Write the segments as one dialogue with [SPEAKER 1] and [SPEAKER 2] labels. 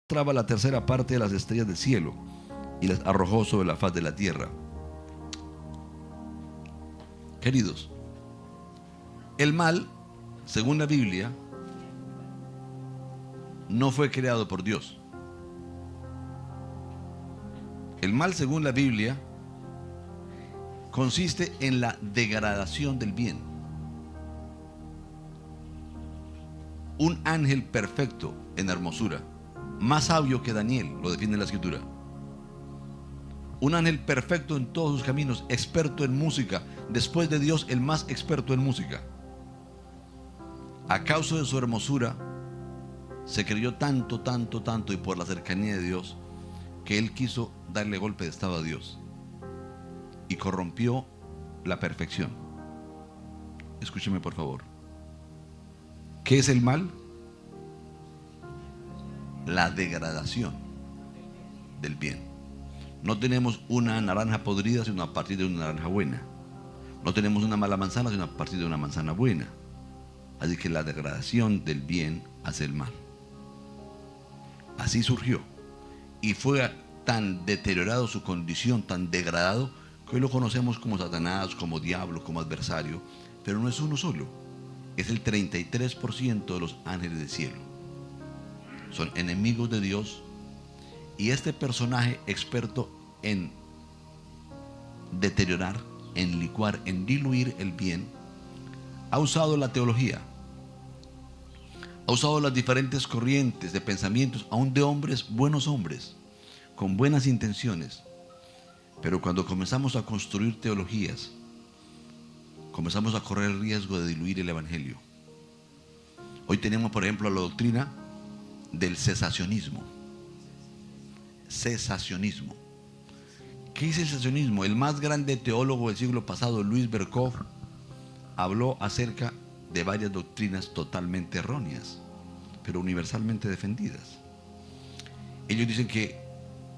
[SPEAKER 1] Traba la tercera parte de las estrellas del cielo y las arrojó sobre la faz de la tierra. Queridos, el mal, según la Biblia, no fue creado por Dios. El mal, según la Biblia, consiste en la degradación del bien. Un ángel perfecto en hermosura, más sabio que Daniel, lo define la Escritura. Un ángel perfecto en todos sus caminos, experto en música, después de Dios el más experto en música. A causa de su hermosura, se creyó tanto, tanto, tanto, y por la cercanía de Dios, que él quiso darle golpe de estado a Dios y corrompió la perfección. Escúcheme por favor. ¿Qué es el mal? La degradación del bien. No tenemos una naranja podrida sino a partir de una naranja buena. No tenemos una mala manzana sino a partir de una manzana buena. Así que la degradación del bien hace el mal. Así surgió. Y fue tan deteriorado su condición, tan degradado, que hoy lo conocemos como Satanás, como diablo, como adversario. Pero no es uno solo. Es el 33% de los ángeles del cielo. Son enemigos de Dios. Y este personaje experto en deteriorar, en licuar, en diluir el bien, ha usado la teología, ha usado las diferentes corrientes de pensamientos, aún de hombres, buenos hombres, con buenas intenciones. Pero cuando comenzamos a construir teologías, comenzamos a correr el riesgo de diluir el evangelio. Hoy tenemos, por ejemplo, la doctrina del cesacionismo. Cesacionismo. ¿Qué es el cesacionismo? El más grande teólogo del siglo pasado, Louis Berkhof, habló acerca de varias doctrinas totalmente erróneas, pero universalmente defendidas. Ellos dicen que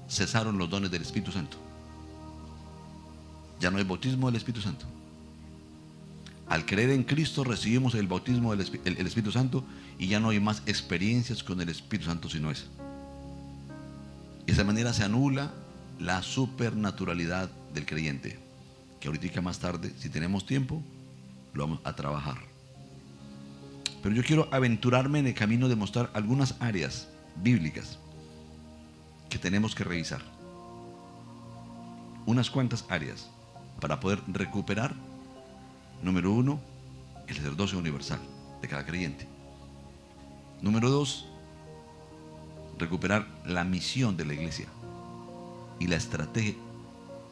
[SPEAKER 1] cesaron los dones del Espíritu Santo. Ya no hay bautismo del Espíritu Santo. Al creer en Cristo recibimos el bautismo del Espíritu Santo y ya no hay más experiencias con el Espíritu Santo sino esa. De esa manera se anula la supernaturalidad del creyente, que ahorita más tarde, si tenemos tiempo, lo vamos a trabajar. Pero yo quiero aventurarme en el camino de mostrar algunas áreas bíblicas que tenemos que revisar. Unas cuantas áreas para poder recuperar, número 1, el sacerdocio universal de cada creyente. Número 2, recuperar la misión de la iglesia y la estrategia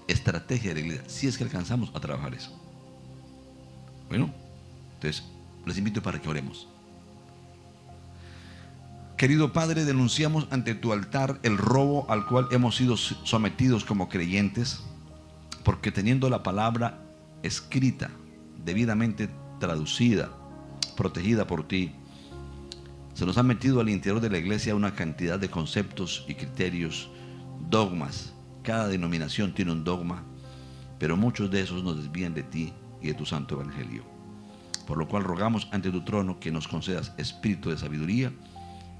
[SPEAKER 1] de la iglesia, si es que alcanzamos a trabajar eso. Bueno, entonces les invito para que oremos. Querido Padre, denunciamos ante tu altar el robo al cual hemos sido sometidos como creyentes, porque teniendo la palabra escrita, debidamente traducida, protegida por ti, se nos ha metido al interior de la iglesia una cantidad de conceptos y criterios, dogmas. Cada denominación tiene un dogma, pero muchos de esos nos desvían de ti y de tu santo evangelio. Por lo cual rogamos ante tu trono que nos concedas espíritu de sabiduría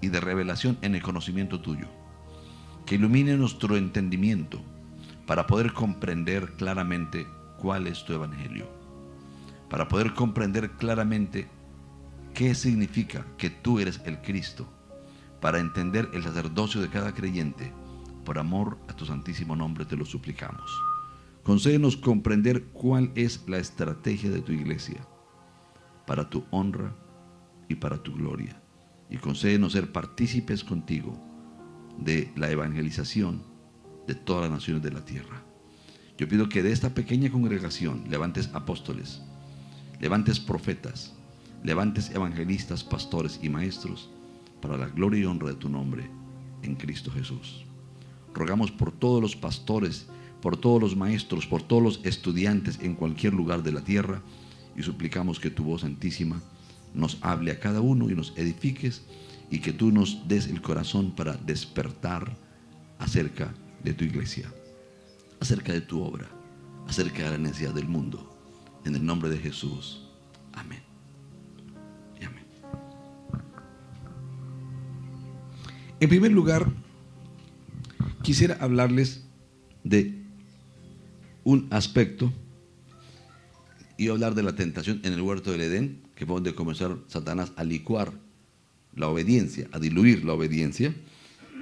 [SPEAKER 1] y de revelación en el conocimiento tuyo, que ilumine nuestro entendimiento para poder comprender claramente cuál es tu evangelio, para poder comprender claramente qué significa que tú eres el Cristo, para entender el sacerdocio de cada creyente. Por amor a tu santísimo nombre te lo suplicamos. Concédenos comprender cuál es la estrategia de tu iglesia, para tu honra y para tu gloria. Y concédenos ser partícipes contigo de la evangelización de todas las naciones de la tierra. Yo pido que de esta pequeña congregación levantes apóstoles, levantes profetas, levantes evangelistas, pastores y maestros, para la gloria y honra de tu nombre en Cristo Jesús. Rogamos por todos los pastores, por todos los maestros, por todos los estudiantes en cualquier lugar de la tierra, y suplicamos que tu voz santísima nos hable a cada uno y nos edifiques, y que tú nos des el corazón para despertar acerca de tu iglesia, acerca de tu obra, acerca de la necesidad del mundo. En el nombre de Jesús. Amén. Y amén. En primer lugar, quisiera hablarles de un aspecto y hablar de la tentación en el huerto del Edén, que fue donde comenzó Satanás a licuar la obediencia, a diluir la obediencia.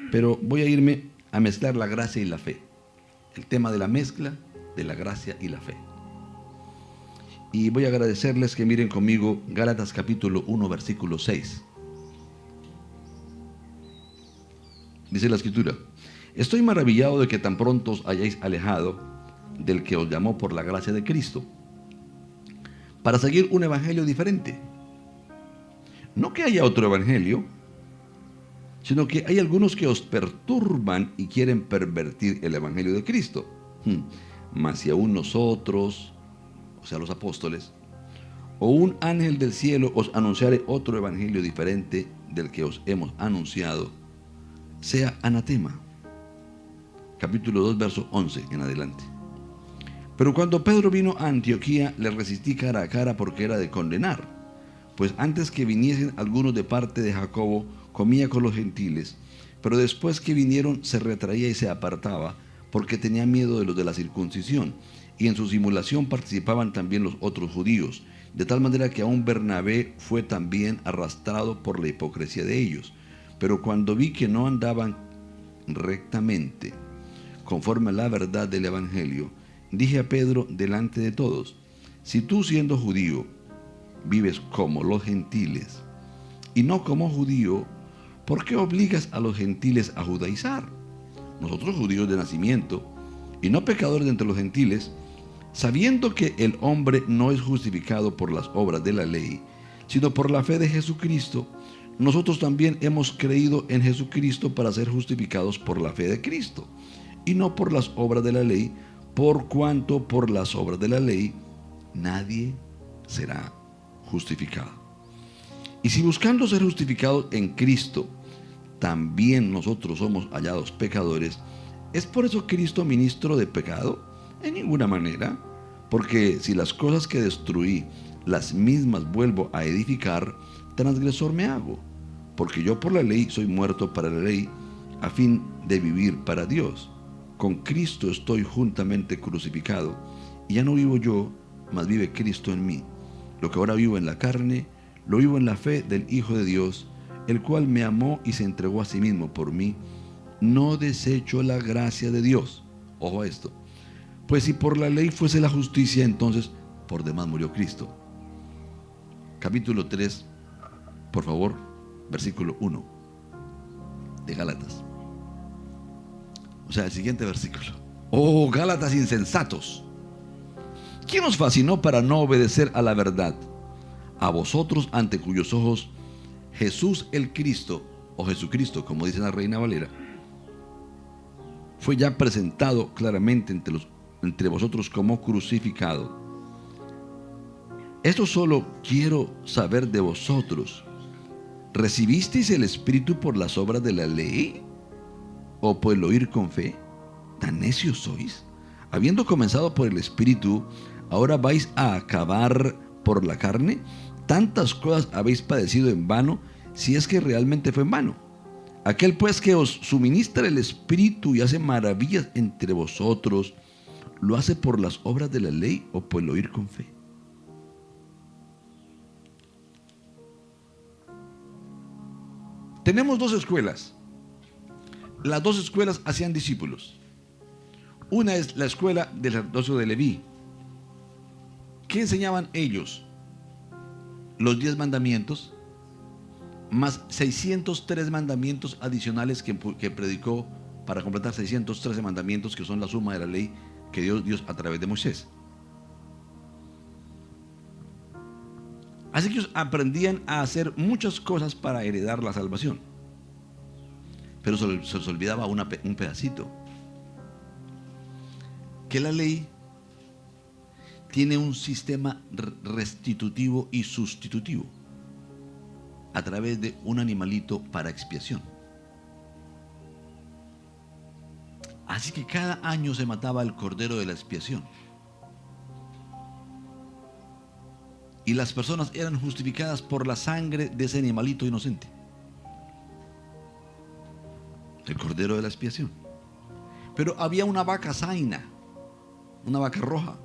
[SPEAKER 1] Pero voy a irme a mezclar la gracia y la fe. El tema de la mezcla de la gracia y la fe. Y voy a agradecerles que miren conmigo Gálatas capítulo 1, versículo 6. Dice la Escritura: estoy maravillado de que tan pronto os hayáis alejado del que os llamó por la gracia de Cristo, para seguir un evangelio diferente. No que haya otro evangelio, sino que hay algunos que os perturban y quieren pervertir el evangelio de Cristo. Mas si aún nosotros, o sea los apóstoles, o un ángel del cielo os anunciare otro evangelio diferente del que os hemos anunciado, sea anatema. Capítulo 2, verso 11 en adelante. Pero cuando Pedro vino a Antioquía, le resistí cara a cara porque era de condenar. Pues antes que viniesen algunos de parte de Jacobo, comía con los gentiles, pero después que vinieron se retraía y se apartaba, porque tenía miedo de los de la circuncisión, y en su simulación participaban también los otros judíos, de tal manera que aún Bernabé fue también arrastrado por la hipocresía de ellos. Pero cuando vi que no andaban rectamente, conforme a la verdad del evangelio, dije a Pedro delante de todos: si tú, siendo judío, vives como los gentiles y no como judío, ¿por qué obligas a los gentiles a judaizar? Nosotros, judíos de nacimiento y no pecadores de entre los gentiles, sabiendo que el hombre no es justificado por las obras de la ley, sino por la fe de Jesucristo, nosotros también hemos creído en Jesucristo para ser justificados por la fe de Cristo, y no por las obras de la ley, por cuanto por las obras de la ley nadie será justificado. Y si buscando ser justificados en Cristo, también nosotros somos hallados pecadores, ¿es por eso Cristo ministro de pecado? En ninguna manera, porque si las cosas que destruí, las mismas vuelvo a edificar, transgresor me hago, porque yo por la ley soy muerto para la ley, a fin de vivir para Dios. Con Cristo estoy juntamente crucificado, y ya no vivo yo, mas vive Cristo en mí. Lo que ahora vivo en la carne, lo vivo en la fe del Hijo de Dios, el cual me amó y se entregó a sí mismo por mí. No desecho la gracia de Dios. Ojo a esto. Pues si por la ley fuese la justicia, entonces por demás murió Cristo. Capítulo 3, por favor, versículo 1 de Gálatas. O sea, el siguiente versículo. Oh, Gálatas insensatos, ¿quién os fascinó para no obedecer a la verdad? A vosotros, ante cuyos ojos Jesús el Cristo, o Jesucristo, como dice la Reina Valera, fue ya presentado claramente entre vosotros como crucificado. Esto solo quiero saber de vosotros: ¿recibisteis el Espíritu por las obras de la ley o por el oír con fe? ¿Tan necios sois? Habiendo comenzado por el Espíritu, ¿ahora vais a acabar por la carne? Tantas cosas habéis padecido en vano, si es que realmente fue en vano. Aquel pues que os suministra el Espíritu y hace maravillas entre vosotros, ¿lo hace por las obras de la ley o por el oír con fe? Tenemos dos escuelas. Las dos escuelas hacían discípulos. Una es la escuela del sacerdocio de Leví. ¿Qué enseñaban ellos? Los 10 mandamientos, más 603 mandamientos adicionales que predicó para completar 613 mandamientos, que son la suma de la ley que dio Dios a través de Moisés. Así que ellos aprendían a hacer muchas cosas para heredar la salvación, pero se les olvidaba un pedacito, que la ley tiene un sistema restitutivo y sustitutivo a través de un animalito para expiación. Así que cada año se mataba el cordero de la expiación, y las personas eran justificadas por la sangre de ese animalito inocente, el cordero de la expiación. Pero había una vaca zaina, una vaca roja,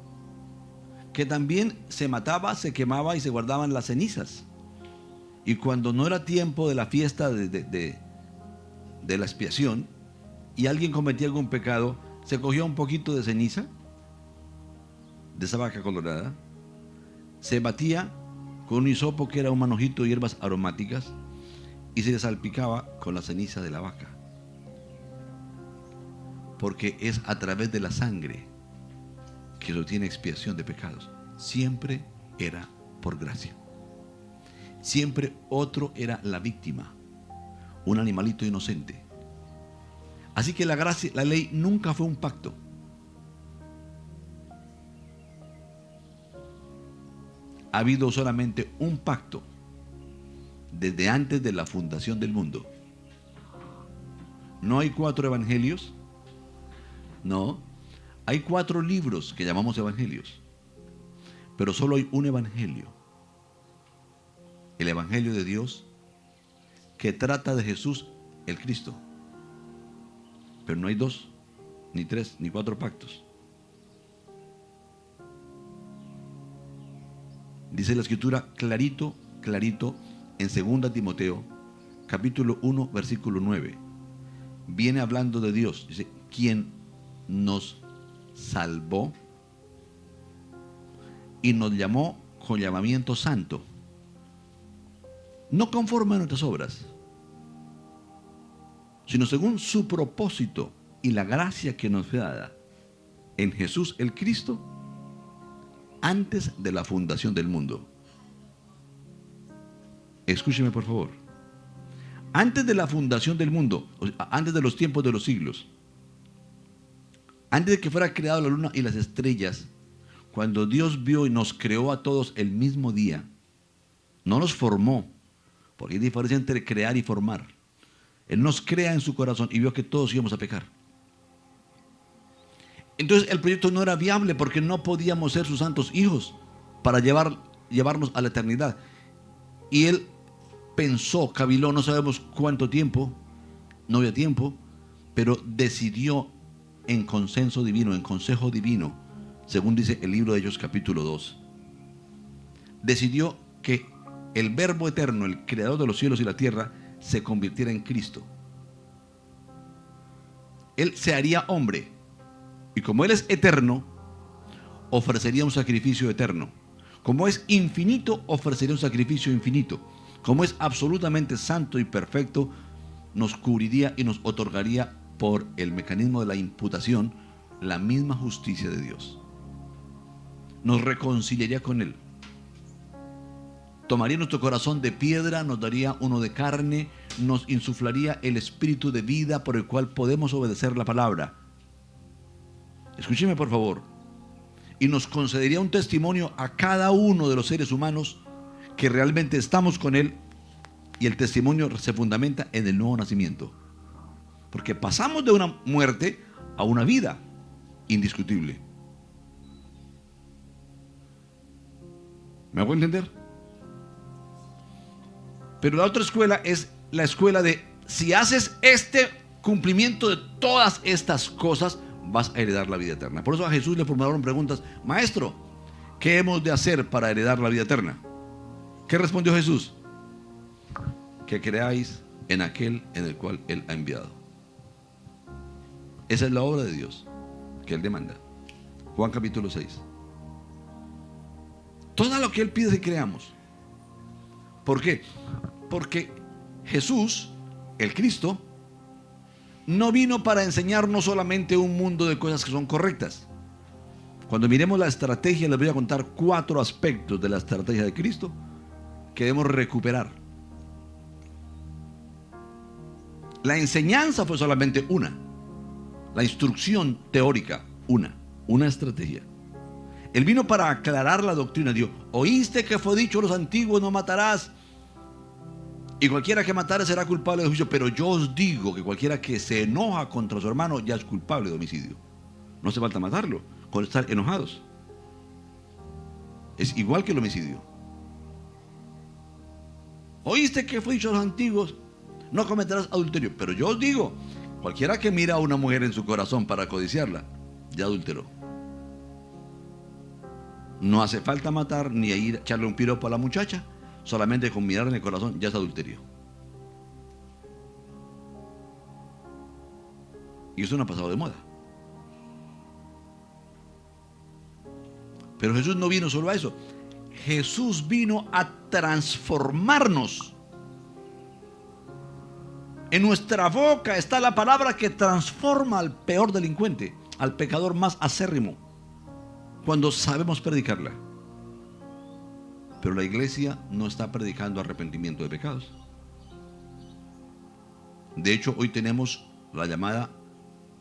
[SPEAKER 1] que también se mataba, se quemaba y se guardaban las cenizas. Y cuando no era tiempo de la fiesta de la expiación y alguien cometía algún pecado, se cogía un poquito de ceniza de esa vaca colorada, se batía con un hisopo que era un manojito de hierbas aromáticas y se le salpicaba con la ceniza de la vaca. Porque es a través de la sangre que se obtiene expiación de pecados. Siempre era por gracia. Siempre otro era la víctima, un animalito inocente. Así que la gracia, la ley nunca fue un pacto. Ha habido solamente un pacto desde antes de la fundación del mundo. No hay 4 evangelios, no. Hay 4 libros que llamamos evangelios, pero solo hay un evangelio. El evangelio de Dios que trata de Jesús el Cristo. Pero no hay 2, ni 3, ni 4 pactos. Dice la escritura clarito, clarito en 2 Timoteo, capítulo 1, versículo 9. Viene hablando de Dios. Dice, quien nos salvó y nos llamó con llamamiento santo, no conforme a nuestras obras, sino según su propósito y la gracia que nos fue dada en Jesús el Cristo antes de la fundación del mundo. Escúcheme por favor. Antes de la fundación del mundo, antes de los tiempos de los siglos, antes de que fuera creada la luna y las estrellas, cuando Dios vio y nos creó a todos el mismo día, no nos formó, porque hay diferencia entre crear y formar. Él nos crea en su corazón y vio que todos íbamos a pecar. Entonces el proyecto no era viable porque no podíamos ser sus santos hijos para llevarnos a la eternidad. Y Él pensó, caviló, no sabemos cuánto tiempo, no había tiempo, pero decidió en consenso divino, en consejo divino, según dice el libro de Hechos capítulo 2, decidió que el Verbo eterno, el creador de los cielos y la tierra, se convirtiera en Cristo. Él se haría hombre y como Él es eterno, ofrecería un sacrificio eterno. Como es infinito, ofrecería un sacrificio infinito. Como es absolutamente santo y perfecto, nos cubriría y nos otorgaría por el mecanismo de la imputación la misma justicia de Dios. Nos reconciliaría con Él. Tomaría nuestro corazón de piedra, nos daría uno de carne, nos insuflaría el espíritu de vida por el cual podemos obedecer la palabra. Escúcheme por favor. Y nos concedería un testimonio a cada uno de los seres humanos que realmente estamos con Él, y el testimonio se fundamenta en el nuevo nacimiento. Porque pasamos de una muerte a una vida indiscutible. ¿Me hago entender? Pero la otra escuela es la escuela de si haces este cumplimiento de todas estas cosas, vas a heredar la vida eterna. Por eso a Jesús le formularon preguntas: Maestro, ¿qué hemos de hacer para heredar la vida eterna? ¿Qué respondió Jesús? Que creáis en aquel en el cual Él ha enviado. Esa es la obra de Dios que Él demanda. Juan capítulo 6. Todo lo que Él pide es que creamos. ¿Por qué? Porque Jesús, el Cristo, no vino para enseñarnos solamente un mundo de cosas que son correctas. Cuando miremos la estrategia, les voy a contar 4 aspectos de la estrategia de Cristo que debemos recuperar. La enseñanza fue solamente una. La instrucción teórica, una estrategia. Él vino para aclarar la doctrina. Dios, oíste que fue dicho a los antiguos: no matarás, y cualquiera que matare será culpable de juicio. Pero yo os digo que cualquiera que se enoja contra su hermano ya es culpable de homicidio. No hace falta matarlo con estar enojados. Es igual que el homicidio. Oíste que fue dicho a los antiguos: no cometerás adulterio. Pero yo os digo Cualquiera que mira a una mujer en su corazón para codiciarla, ya adulteró. No hace falta matar ni ir a echarle un piropo a la muchacha. Solamente con mirar en el corazón ya es adulterio. Y eso no ha pasado de moda. Pero Jesús no vino solo a eso. Jesús vino a transformarnos. En nuestra boca está la palabra que transforma al peor delincuente, al pecador más acérrimo, cuando sabemos predicarla. Pero la iglesia no está predicando arrepentimiento de pecados. De hecho, hoy tenemos la llamada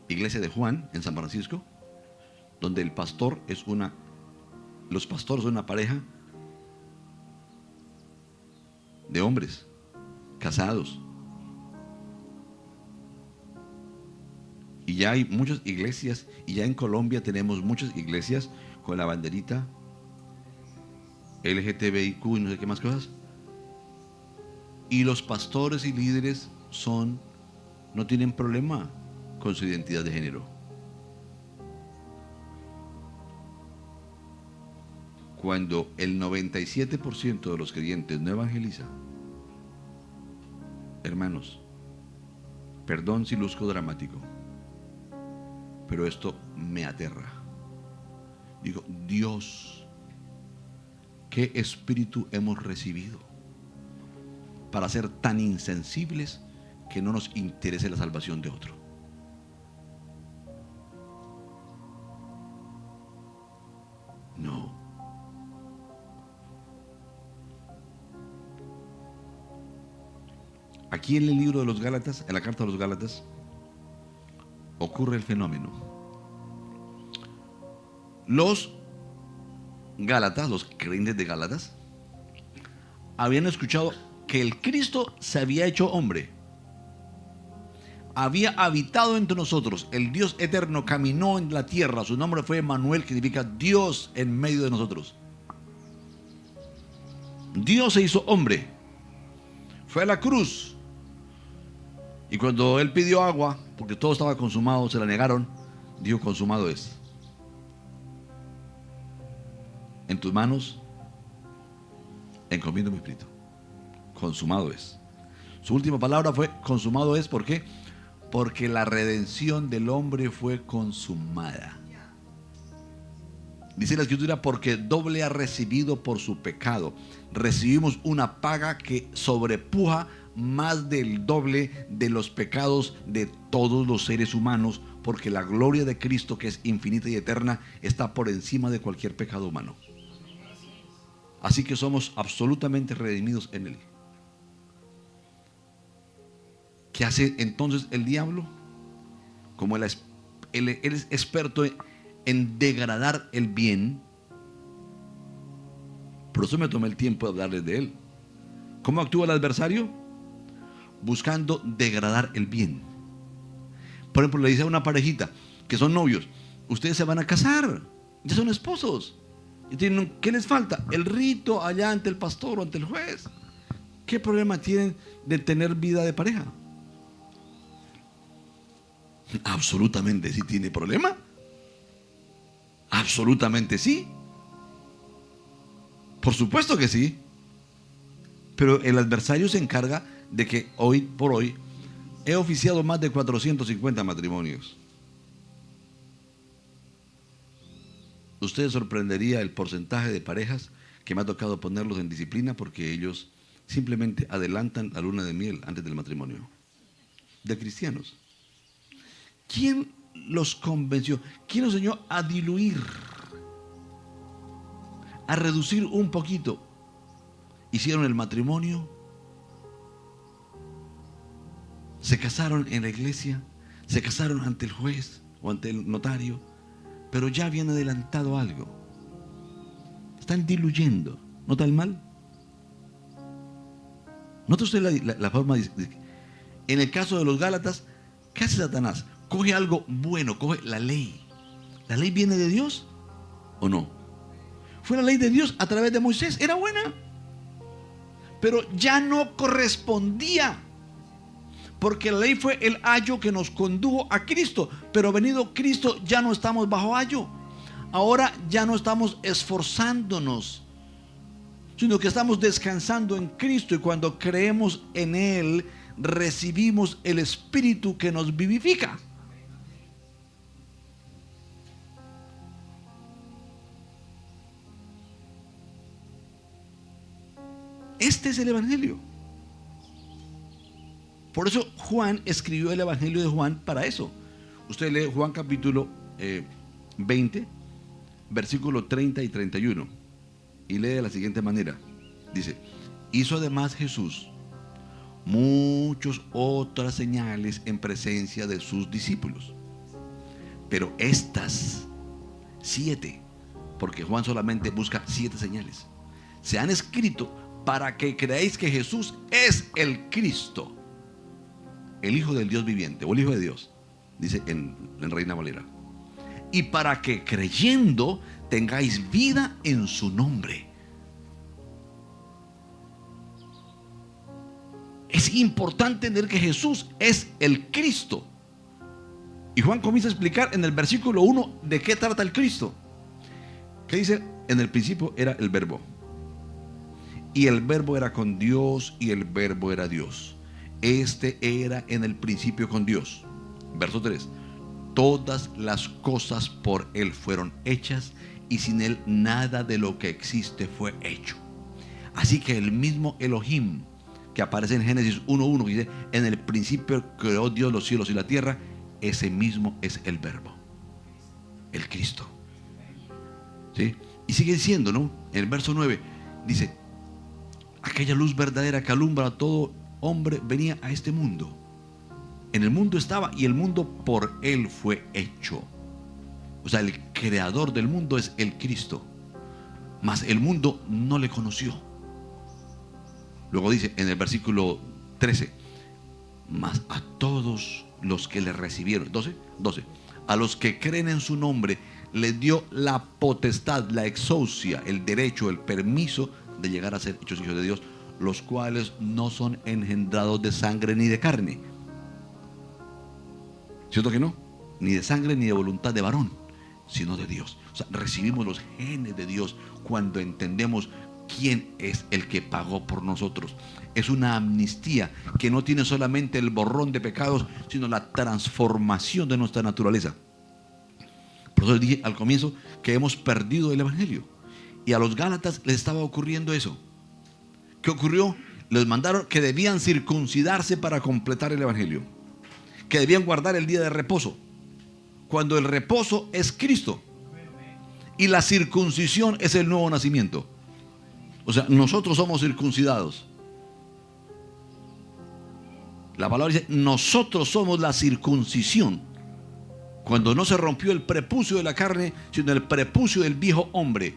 [SPEAKER 1] Iglesia de Juan en San Francisco, donde los pastores son una pareja de hombres casados. Y ya hay muchas iglesias, y ya en Colombia tenemos muchas iglesias con la banderita LGTBIQ y no sé qué más cosas. Y los pastores y líderes no tienen problema con su identidad de género. Cuando el 97% de los creyentes no evangeliza, hermanos, perdón si luzco dramático, pero esto me aterra. Digo, Dios, ¿qué espíritu hemos recibido para ser tan insensibles que no nos interese la salvación de otro? No. Aquí en el libro de los Gálatas, en la carta de los Gálatas, ocurre el fenómeno. Los Gálatas, los creyentes de Gálatas, habían escuchado que el Cristo se había hecho hombre, había habitado entre nosotros, el Dios eterno caminó en la tierra, su nombre fue Emmanuel, que significa Dios en medio de nosotros. Dios se hizo hombre, fue a la cruz, y cuando Él pidió agua, porque todo estaba consumado, se la negaron, dijo, consumado es. En tus manos encomiendo mi espíritu. Consumado es. Su última palabra fue consumado es. ¿Por qué? Porque la redención del hombre fue consumada. Dice la Escritura, porque doble ha recibido por su pecado. Recibimos una paga que sobrepuja más del doble de los pecados de todos los seres humanos, porque la gloria de Cristo, que es infinita y eterna, está por encima de cualquier pecado humano. Así que somos absolutamente redimidos en Él. ¿Qué hace entonces el diablo? Como él es experto en degradar el bien, por eso me tomé el tiempo de hablarles de él. ¿Cómo actúa el adversario? Buscando degradar el bien. Por ejemplo, le dice a una parejita que son novios, ustedes se van a casar, ya son esposos. Y tienen, ¿qué les falta? El rito allá ante el pastor o ante el juez. ¿Qué problema tienen de tener vida de pareja? Absolutamente sí tiene problema. Absolutamente sí. Por supuesto que sí. Pero el adversario se encarga de que hoy por hoy he oficiado más de 450 matrimonios. Usted sorprendería el porcentaje de parejas que me ha tocado ponerlos en disciplina porque ellos simplemente adelantan la luna de miel antes del matrimonio. De cristianos. ¿Quién los convenció? ¿Quién los enseñó a diluir? A reducir un poquito. Hicieron el matrimonio, se casaron en la iglesia, se casaron ante el juez o ante el notario, pero ya habían adelantado algo. Están diluyendo. ¿No está el mal? ¿Nota usted la forma de... En el caso de los Gálatas, ¿qué hace Satanás? Coge algo bueno, coge la ley. ¿La ley viene de Dios o no? Fue la ley de Dios a través de Moisés, era buena, pero ya no correspondía, Porque la ley fue el ayo que nos condujo a Cristo. Pero venido Cristo ya no estamos bajo ayo. Ahora ya no estamos esforzándonos, sino que estamos descansando en Cristo. Y cuando creemos en Él, recibimos el Espíritu que nos vivifica. Este es el Evangelio. Por eso Juan escribió el Evangelio de Juan para eso. Usted lee Juan capítulo 20, versículo 30 y 31, y lee de la siguiente manera. Dice: hizo además Jesús muchas otras señales en presencia de sus discípulos, pero estas 7, porque Juan solamente busca 7 señales, se han escrito para que creáis que Jesús es el Cristo, el Hijo del Dios viviente, o el Hijo de Dios, dice en Reina Valera, y para que creyendo tengáis vida en su nombre. Es importante entender que Jesús es el Cristo. Y Juan comienza a explicar en el versículo 1 de qué trata el Cristo. ¿Qué dice? En el principio era el Verbo, y el Verbo era con Dios, y el Verbo era Dios. Este era en el principio con Dios. Verso 3: todas las cosas por Él fueron hechas, y sin Él nada de lo que existe fue hecho. Así que el mismo Elohim que aparece en Génesis 1:1, que dice: en el principio creó Dios los cielos y la tierra, ese mismo es el Verbo, el Cristo. ¿Sí? Y sigue diciendo, ¿no? En el verso 9 dice: aquella luz verdadera que alumbra a todo hombre venía a este mundo. En el mundo estaba, y el mundo por Él fue hecho. O sea, el creador del mundo es el Cristo, mas el mundo no le conoció. Luego dice en el versículo 13: mas a todos los que le recibieron, 12, a los que creen en su nombre, les dio la potestad, la exousia, el derecho, el permiso de llegar a ser hechos hijos de Dios, los cuales no son engendrados de sangre ni de carne. ¿Cierto que no? Ni de sangre ni de voluntad de varón, sino de Dios. O sea, recibimos los genes de Dios cuando entendemos quién es el que pagó por nosotros. Es una amnistía que no tiene solamente el borrón de pecados, sino la transformación de nuestra naturaleza. Por eso les dije al comienzo que hemos perdido el Evangelio. Y a los Gálatas les estaba ocurriendo eso. ¿Qué ocurrió? Les mandaron que debían circuncidarse para completar el Evangelio, que debían guardar el día de reposo, cuando el reposo es Cristo y la circuncisión es el nuevo nacimiento. O sea, nosotros somos circuncidados. La palabra dice: nosotros somos la circuncisión, cuando no se rompió el prepucio de la carne, sino el prepucio del viejo hombre.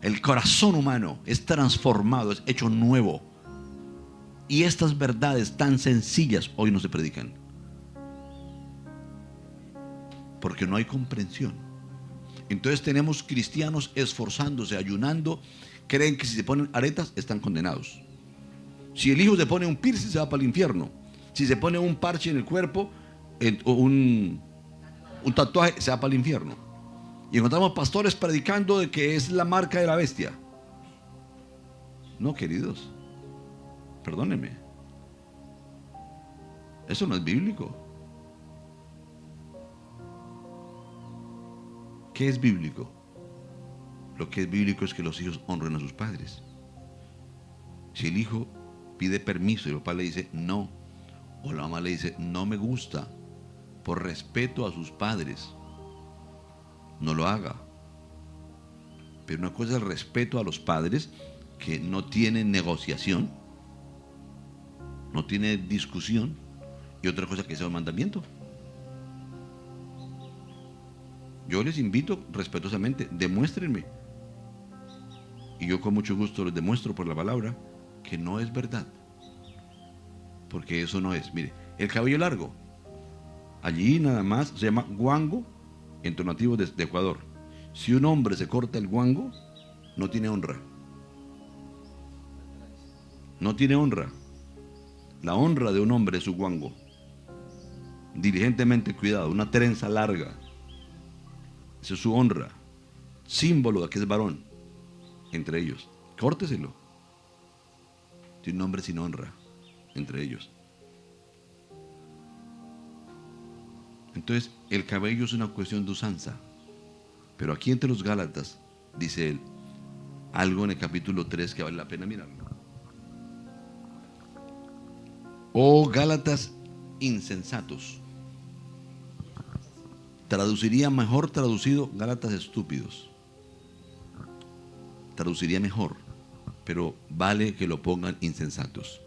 [SPEAKER 1] El corazón humano es transformado, es hecho nuevo. Y estas verdades tan sencillas hoy no se predican, porque no hay comprensión. Entonces tenemos cristianos esforzándose, ayunando, creen que si se ponen aretas están condenados. Si el hijo se pone un piercing, se va para el infierno. Si se pone un parche en el cuerpo, un tatuaje, se va para el infierno. Y encontramos pastores predicando de que es la marca de la bestia. No, queridos, perdónenme, eso no es bíblico. ¿Qué es bíblico? Lo que es bíblico es que los hijos honren a sus padres. Si el hijo pide permiso y el papá le dice no, o la mamá le dice no me gusta, por respeto a sus padres, no lo haga. Pero una cosa es el respeto a los padres, que no tiene negociación, no tiene discusión, y otra cosa que sea un mandamiento. Yo les invito respetuosamente, demuéstrenme, y yo con mucho gusto les demuestro por la palabra que no es verdad, porque eso no es. Mire, el cabello largo, allí nada más se llama guango en donativo de Ecuador. Si un hombre se corta el guango, no tiene honra, no tiene honra. La honra de un hombre es su guango, diligentemente cuidado, una trenza larga. Esa es su honra, símbolo de que es varón entre ellos. Córteselo. Tiene un hombre sin honra entre ellos. Entonces, el cabello es una cuestión de usanza. Pero aquí entre los Gálatas, dice él, algo en el capítulo 3 que vale la pena mirarlo. Oh Gálatas insensatos. Traduciría mejor traducido Gálatas estúpidos. Traduciría mejor, pero vale que lo pongan insensatos.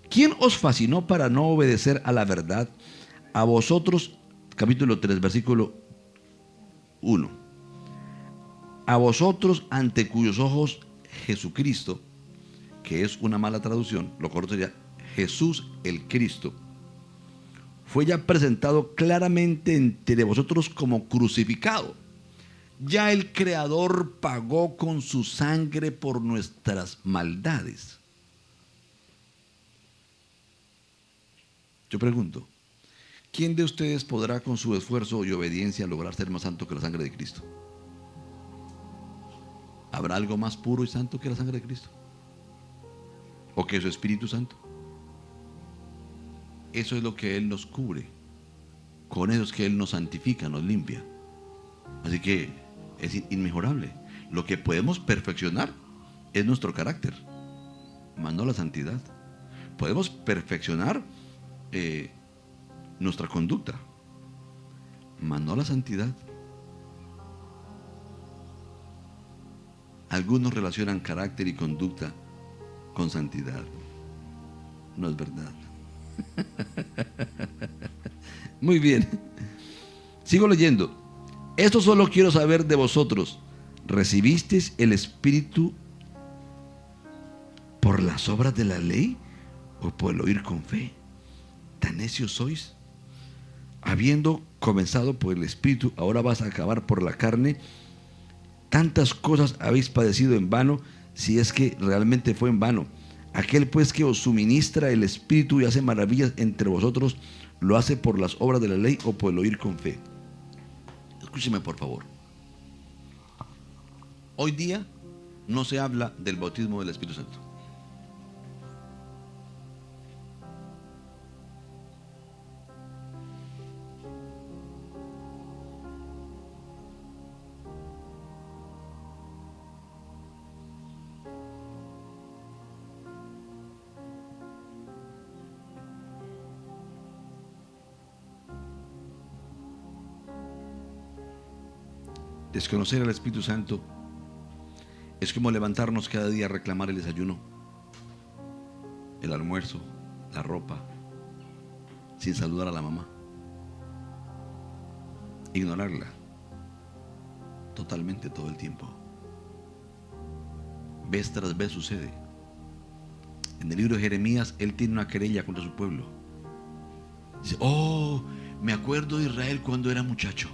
[SPEAKER 1] ¿Quién os fascinó para no obedecer a la verdad? A vosotros, capítulo 3, versículo 1. A vosotros ante cuyos ojos Jesucristo, que es una mala traducción, lo correcto sería Jesús el Cristo, fue ya presentado claramente entre vosotros como crucificado. Ya el Creador pagó con su sangre por nuestras maldades. Yo pregunto, ¿quién de ustedes podrá con su esfuerzo y obediencia lograr ser más santo que la sangre de Cristo? ¿Habrá algo más puro y santo que la sangre de Cristo? ¿O que su Espíritu Santo? Eso es lo que Él nos cubre. Con eso es que Él nos santifica, nos limpia. Así que es inmejorable. Lo que podemos perfeccionar es nuestro carácter, más no la santidad. Podemos perfeccionar nuestra conducta, mas no la santidad. Algunos relacionan carácter y conducta con santidad. No es verdad. Muy bien. Sigo leyendo. Esto solo quiero saber de vosotros. ¿Recibisteis el Espíritu por las obras de la ley o por el oír con fe? ¿Tan necios sois? Habiendo comenzado por el Espíritu, ahora vas a acabar por la carne. Tantas cosas habéis padecido en vano, si es que realmente fue en vano. Aquel pues que os suministra el Espíritu y hace maravillas entre vosotros, ¿lo hace por las obras de la ley o por el oír con fe? Escúcheme por favor. Hoy día no se habla del bautismo del Espíritu Santo. Desconocer al Espíritu Santo es como levantarnos cada día a reclamar el desayuno, el almuerzo, la ropa, sin saludar a la mamá. Ignorarla totalmente todo el tiempo. Vez tras vez sucede. En el libro de Jeremías, él tiene una querella contra su pueblo. Dice, oh, me acuerdo de Israel cuando era muchacho.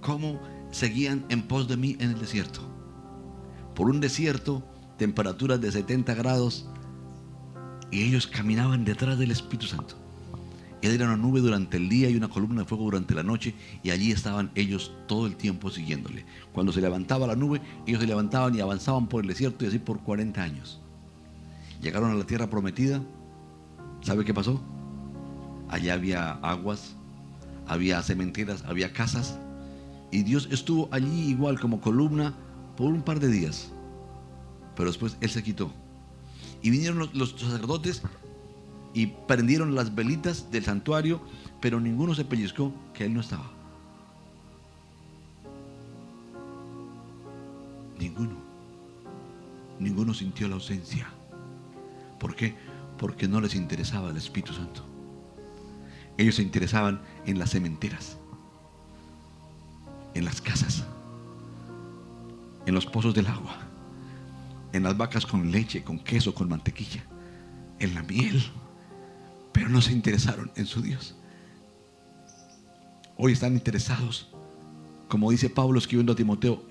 [SPEAKER 1] Cómo seguían en pos de mí en el desierto. Por un desierto, temperaturas de 70 grados, y ellos caminaban detrás del Espíritu Santo. Él era una nube durante el día y una columna de fuego durante la noche, y allí estaban ellos todo el tiempo siguiéndole. Cuando se levantaba la nube, ellos se levantaban y avanzaban por el desierto, y así por 40 años. Llegaron a la tierra prometida. ¿Sabe qué pasó? Allá había aguas, había cementeras, había casas. Y Dios estuvo allí igual como columna por un par de días. Pero después Él se quitó. Y vinieron los sacerdotes y prendieron las velitas del santuario, pero ninguno se pellizcó que Él no estaba. Ninguno sintió la ausencia. ¿Por qué? Porque no les interesaba el Espíritu Santo. Ellos se interesaban en las cementeras, en las casas, en los pozos del agua, en las vacas con leche, con queso, con mantequilla, en la miel, pero no se interesaron en su Dios. Hoy están interesados, como dice Pablo escribiendo a Timoteo,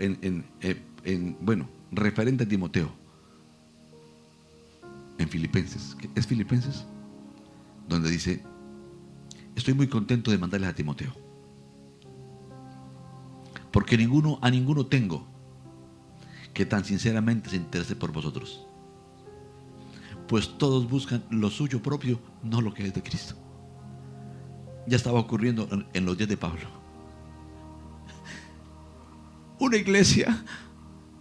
[SPEAKER 1] referente a Timoteo. en Filipenses, ¿es Filipenses? Donde dice: estoy muy contento de mandarles a Timoteo, porque a ninguno tengo que tan sinceramente se interese por vosotros, pues todos buscan lo suyo propio, no lo que es de Cristo. Ya estaba ocurriendo en los días de Pablo. Una iglesia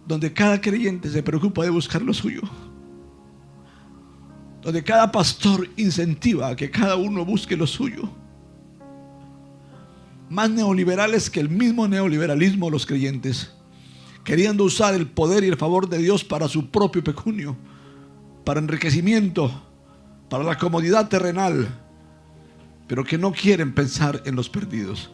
[SPEAKER 1] donde cada creyente se preocupa de buscar lo suyo, donde cada pastor incentiva a que cada uno busque lo suyo. Más neoliberales que el mismo neoliberalismo, los creyentes, queriendo usar el poder y el favor de Dios para su propio pecunio, para enriquecimiento, para la comodidad terrenal, pero que no quieren pensar en los perdidos.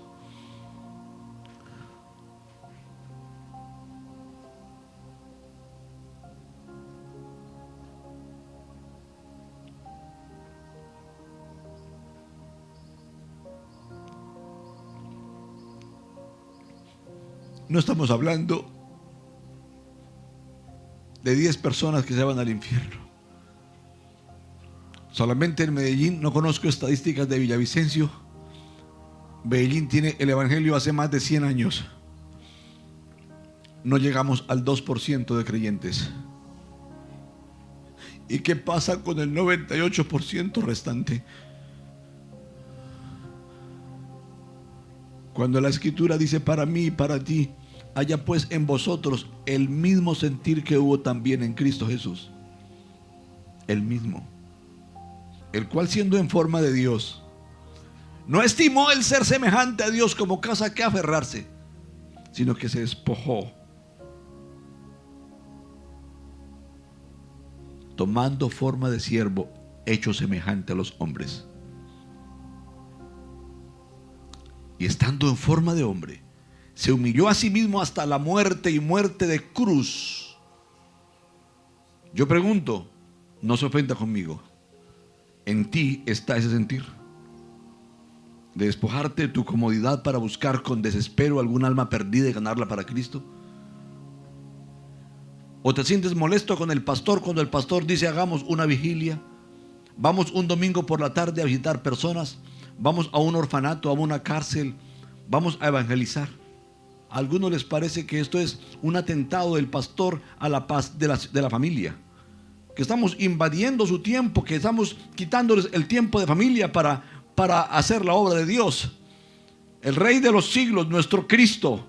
[SPEAKER 1] No estamos hablando de 10 personas que se van al infierno. Solamente en Medellín, no conozco estadísticas de Villavicencio, Medellín tiene el evangelio hace más de 100 años. No llegamos al 2% de creyentes. ¿Y qué pasa con el 98% restante? Cuando la Escritura dice: para mí y para ti, haya pues en vosotros el mismo sentir que hubo también en Cristo Jesús. El mismo, el cual, siendo en forma de Dios, no estimó el ser semejante a Dios como cosa a que aferrarse, sino que se despojó, tomando forma de siervo, hecho semejante a los hombres. Y estando en forma de hombre, se humilló a sí mismo hasta la muerte, y muerte de cruz. Yo pregunto, no se ofenda conmigo, ¿en ti está ese sentir? De despojarte de tu comodidad para buscar con desespero algún alma perdida y ganarla para Cristo. ¿O te sientes molesto con el pastor cuando el pastor dice: hagamos una vigilia, vamos un domingo por la tarde a visitar personas, vamos a un orfanato, a una cárcel, vamos a evangelizar? A algunos les parece que esto es un atentado del pastor a la paz de la familia, que estamos invadiendo su tiempo, que estamos quitándoles el tiempo de familia para hacer la obra de Dios. El Rey de los siglos, nuestro Cristo,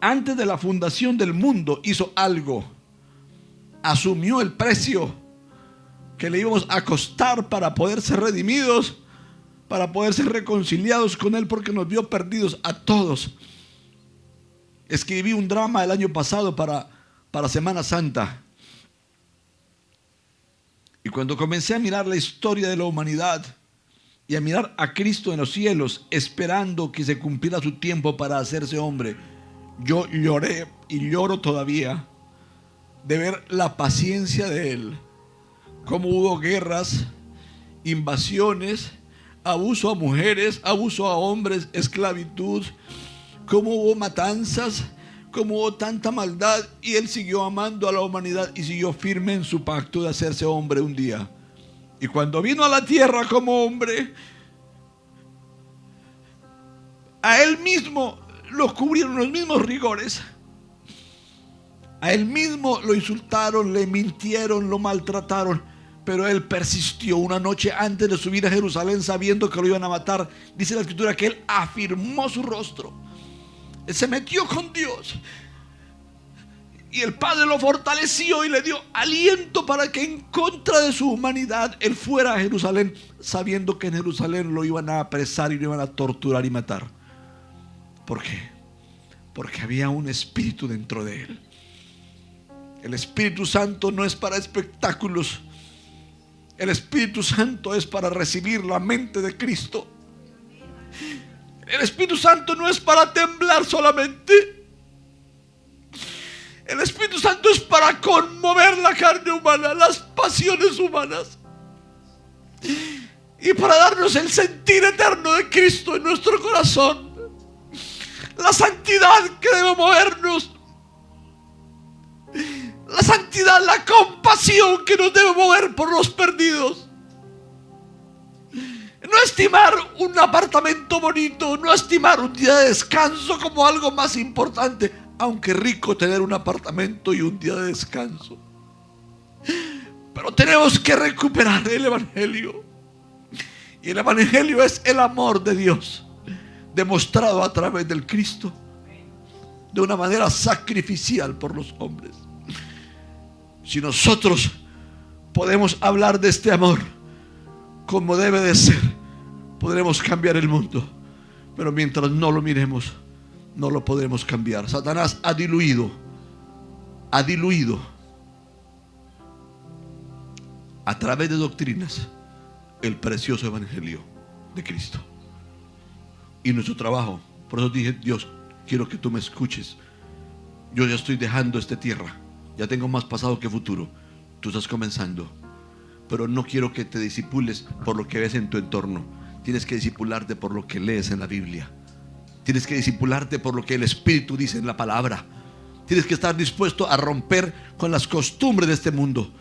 [SPEAKER 1] antes de la fundación del mundo hizo algo. Asumió el precio que le íbamos a costar para poder ser redimidos, para poder ser reconciliados con Él, porque nos vio perdidos a todos. Escribí un drama el año pasado para Semana Santa, y cuando comencé a mirar la historia de la humanidad y a mirar a Cristo en los cielos, esperando que se cumpliera su tiempo para hacerse hombre, yo lloré y lloro todavía de ver la paciencia de Él. Cómo hubo guerras, invasiones, abuso a mujeres, abuso a hombres, esclavitud, cómo hubo matanzas, cómo hubo tanta maldad, y Él siguió amando a la humanidad y siguió firme en su pacto de hacerse hombre un día. Y cuando vino a la tierra como hombre, a Él mismo lo cubrieron los mismos rigores. A Él mismo lo insultaron, le mintieron, lo maltrataron, pero Él persistió. Una noche antes de subir a Jerusalén, sabiendo que lo iban a matar, dice la Escritura que Él afirmó su rostro. Él se metió con Dios, y el Padre lo fortaleció y le dio aliento para que en contra de su humanidad Él fuera a Jerusalén, sabiendo que en Jerusalén lo iban a apresar y lo iban a torturar y matar. ¿Por qué? Porque había un espíritu dentro de Él. El Espíritu Santo no es para espectáculos. El Espíritu Santo es para recibir la mente de Cristo. El Espíritu Santo no es para temblar solamente. El Espíritu Santo es para conmover la carne humana, las pasiones humanas, y para darnos el sentir eterno de Cristo en nuestro corazón, la santidad que debe movernos, la santidad, la compasión que nos debe mover por los perdidos. No estimar un apartamento bonito, no estimar un día de descanso como algo más importante, aunque rico tener un apartamento y un día de descanso. Pero tenemos que recuperar el Evangelio. Y el Evangelio es el amor de Dios demostrado a través del Cristo de una manera sacrificial por los hombres. Si nosotros podemos hablar de este amor como debe de ser, podremos cambiar el mundo. Pero mientras no lo miremos, no lo podremos cambiar. Satanás ha diluido a través de doctrinas el precioso Evangelio de Cristo. Y nuestro trabajo, por eso dije: Dios, quiero que tú me escuches. Yo ya estoy dejando esta tierra, ya tengo más pasado que futuro. Tú estás comenzando, pero no quiero que te disipules por lo que ves en tu entorno. Tienes que disipularte por lo que lees en la Biblia. Tienes que disipularte por lo que el Espíritu dice en la palabra. Tienes que estar dispuesto a romper con las costumbres de este mundo.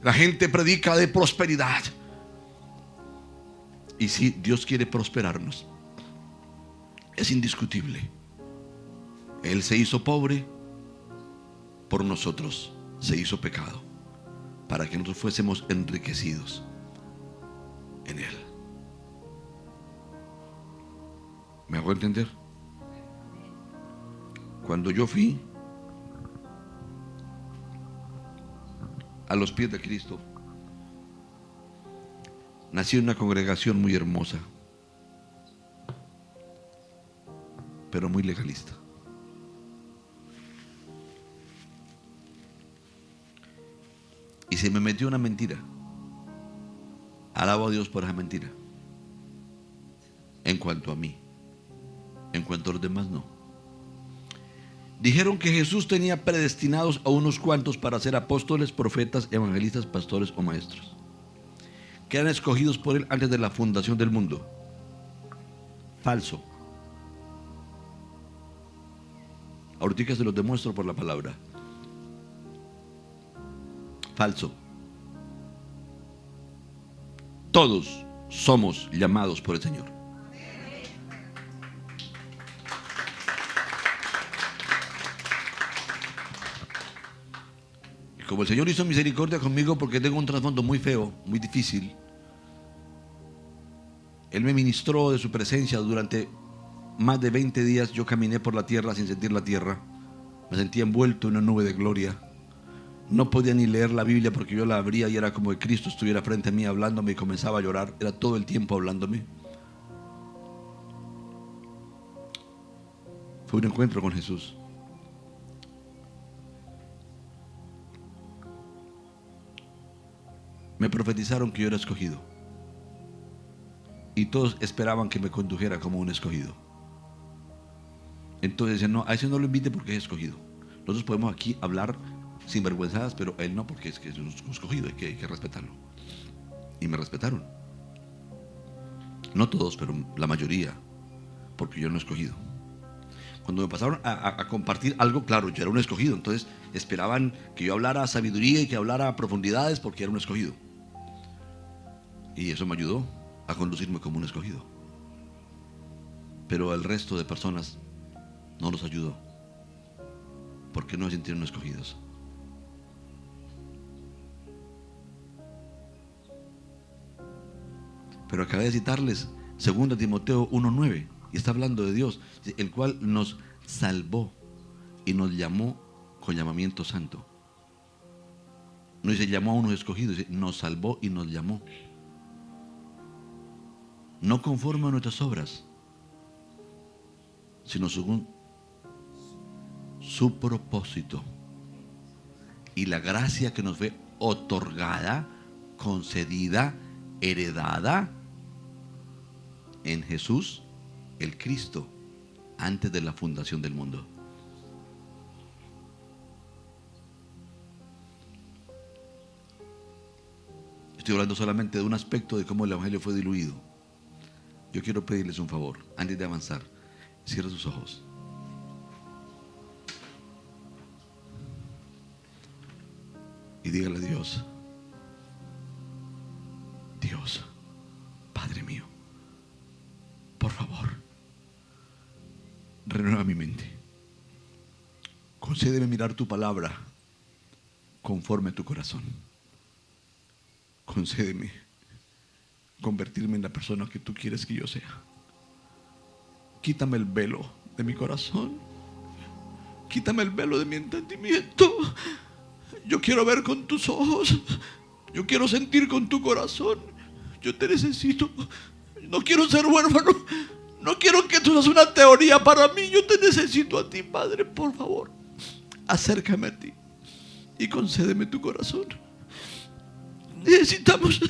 [SPEAKER 1] La gente predica de prosperidad. Y si Dios quiere prosperarnos, es indiscutible. Él se hizo pobre por nosotros, se hizo pecado, para que nosotros fuésemos enriquecidos en Él. ¿Me hago entender? Cuando yo fui a los pies de Cristo, nací en una congregación muy hermosa, pero muy legalista. Y se me metió una mentira. Alabo a Dios por esa mentira. En cuanto a mí, en cuanto a los demás, no. Dijeron que Jesús tenía predestinados a unos cuantos para ser apóstoles, profetas, evangelistas, pastores o maestros, que eran escogidos por Él antes de la fundación del mundo. Falso. Ahorita se los demuestro por la palabra. Falso. Todos somos llamados por el Señor. Y como el Señor hizo misericordia conmigo porque tengo un trasfondo muy feo, muy difícil, Él me ministró de su presencia durante más de 20 días. Yo caminé por la tierra sin sentir la tierra. Me sentía envuelto en una nube de gloria. No podía ni leer la Biblia porque yo la abría y era como que Cristo estuviera frente a mí hablándome y comenzaba a llorar. Era todo el tiempo hablándome. Fue un encuentro con Jesús. Me profetizaron que yo era escogido. Y todos esperaban que me condujera como un escogido. Entonces decían: no, a ese no lo invite porque es escogido. Nosotros podemos aquí hablar sin vergüenzadas, pero a él no, porque es que es un escogido, hay que respetarlo. Y me respetaron. No todos, pero la mayoría, porque yo no he escogido. Cuando me pasaron a compartir algo, claro, yo era un escogido. Entonces esperaban que yo hablara sabiduría y que hablara profundidades porque era un escogido. Y eso me ayudó a conducirme como un escogido. Pero el resto de personas no los ayudó, porque no se sintieron escogidos. Pero acabé de citarles 2 Timoteo 1:9, y está hablando de Dios, el cual nos salvó y nos llamó con llamamiento santo. No dice llamó a unos escogidos, dice nos salvó y nos llamó. No conforme a nuestras obras, sino según su propósito y la gracia que nos fue otorgada, concedida, heredada en Jesús, el Cristo, antes de la fundación del mundo. Estoy hablando solamente de un aspecto de cómo el Evangelio fue diluido. Yo quiero pedirles un favor, antes de avanzar. Cierra sus ojos. y dígale a Dios: Dios, Padre mío, por favor, renueva mi mente. Concédeme mirar tu palabra conforme a tu corazón. Concédeme convertirme en la persona que tú quieres que yo sea. Quítame el velo de mi corazón. Quítame el velo de mi entendimiento. Yo quiero ver con tus ojos. Yo quiero sentir con tu corazón. Yo te necesito. No quiero ser huérfano. No quiero que tú seas una teoría para mí. Yo te necesito a ti, Padre. Por favor, acércame a ti y concédeme tu corazón. Necesitamos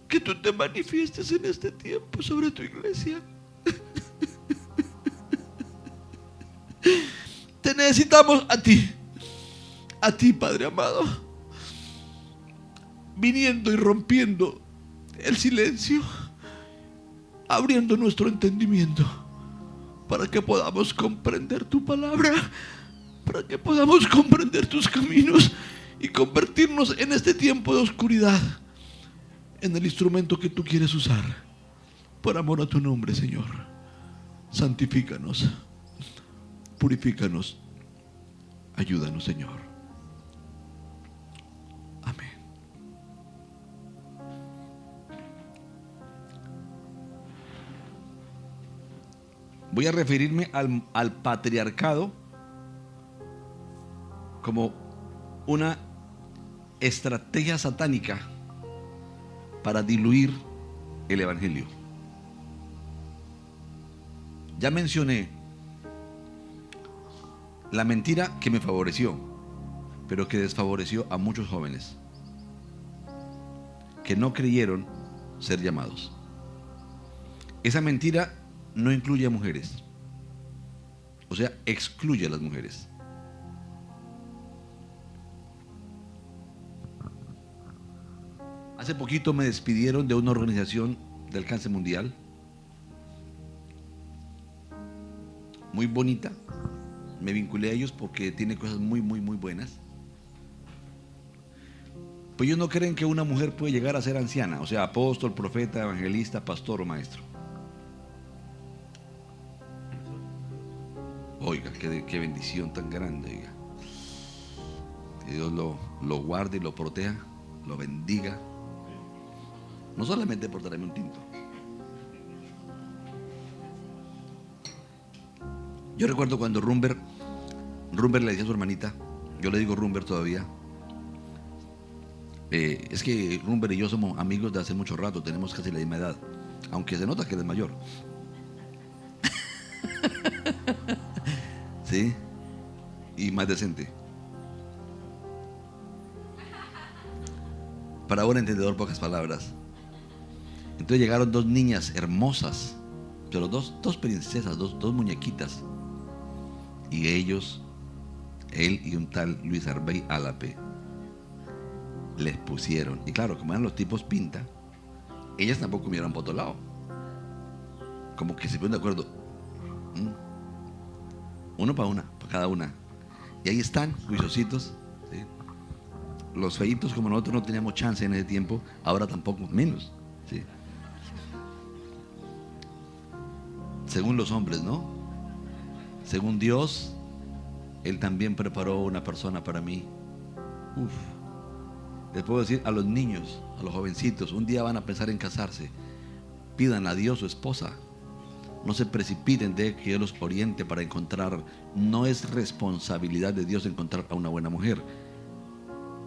[SPEAKER 1] que tú te manifiestes en este tiempo sobre tu iglesia. Te necesitamos a ti, Padre amado, viniendo y rompiendo el silencio, abriendo nuestro entendimiento para que podamos comprender tu palabra, para que podamos comprender tus caminos y convertirnos en este tiempo de oscuridad en el instrumento que tú quieres usar. Por amor a tu nombre, Señor, santifícanos, purifícanos, ayúdanos, Señor. Amén. Voy a referirme al patriarcado como una estrategia satánica para diluir el evangelio. Ya mencioné la mentira que me favoreció, pero que desfavoreció a muchos jóvenes que no creyeron ser llamados. Esa mentira no incluye a mujeres, o sea, excluye a las mujeres. Hace poquito me despidieron de una organización de alcance mundial, muy bonita. Me vinculé a ellos porque tiene cosas muy buenas. Pues ellos no creen que una mujer puede llegar a ser anciana, o sea, apóstol, profeta, evangelista, pastor o maestro. Oiga, qué bendición tan grande, oiga. Que Dios lo guarde y lo proteja, lo bendiga. No solamente por darme un tinto. Yo recuerdo cuando Rumber le decía a su hermanita, yo le digo Rumber todavía, es que Rumber y yo somos amigos de hace mucho rato, tenemos casi la misma edad, aunque se nota que él es mayor. ¿Sí? Y más decente. Para buen entendedor, pocas palabras. Entonces llegaron dos niñas hermosas, pero dos princesas, dos muñequitas. Y ellos, él y un tal Luis Arbey Álape, les pusieron. Y claro, como eran los tipos pinta, ellas tampoco miraron por otro lado. Como que se ponen de acuerdo. Uno para cada una. Y ahí están, juiciositos. ¿Sí? Los feitos, como nosotros no teníamos chance en ese tiempo, ahora tampoco menos. ¿Sí? Según los hombres, ¿no? Según Dios, Él también preparó una persona para mí. Les puedo decir a los niños, a los jovencitos, un día van a pensar en casarse, pidan a Dios su esposa. No se precipiten de que Dios los oriente para encontrar. No es responsabilidad de Dios encontrar a una buena mujer,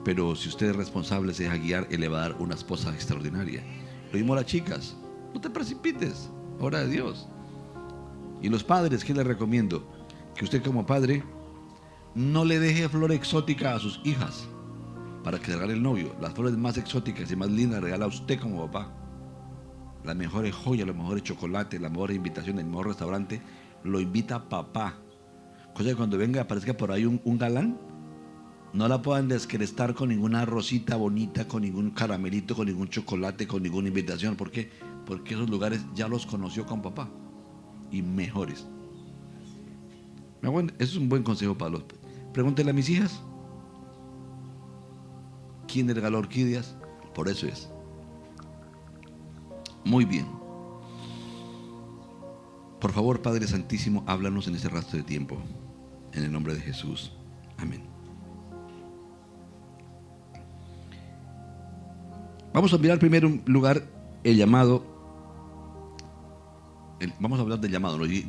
[SPEAKER 1] pero si usted es responsable, se deja guiar, Él le va a dar una esposa extraordinaria. Lo mismo a las chicas, no te precipites, obra de Dios. Y los padres, ¿qué les recomiendo? Que usted como padre no le deje flor exótica a sus hijas para que le regale el novio. Las flores más exóticas y más lindas regala a usted como papá. Las mejores joyas, los mejores chocolates, las mejores invitaciones, el mejor restaurante, lo invita papá. Cosa que cuando venga aparezca por ahí un galán, no la puedan descrestar con ninguna rosita bonita, con ningún caramelito, con ningún chocolate, con ninguna invitación. ¿Por qué? Porque esos lugares ya los conoció con papá y mejores. Eso es un buen consejo para los. Pregúntenle a mis hijas. ¿Quién le regaló orquídeas? Por eso es. Muy bien. Por favor, Padre Santísimo, háblanos en este rastro de tiempo. En el nombre de Jesús. Amén. Vamos a mirar primero en lugar el llamado. Vamos a hablar del llamado, ¿no? El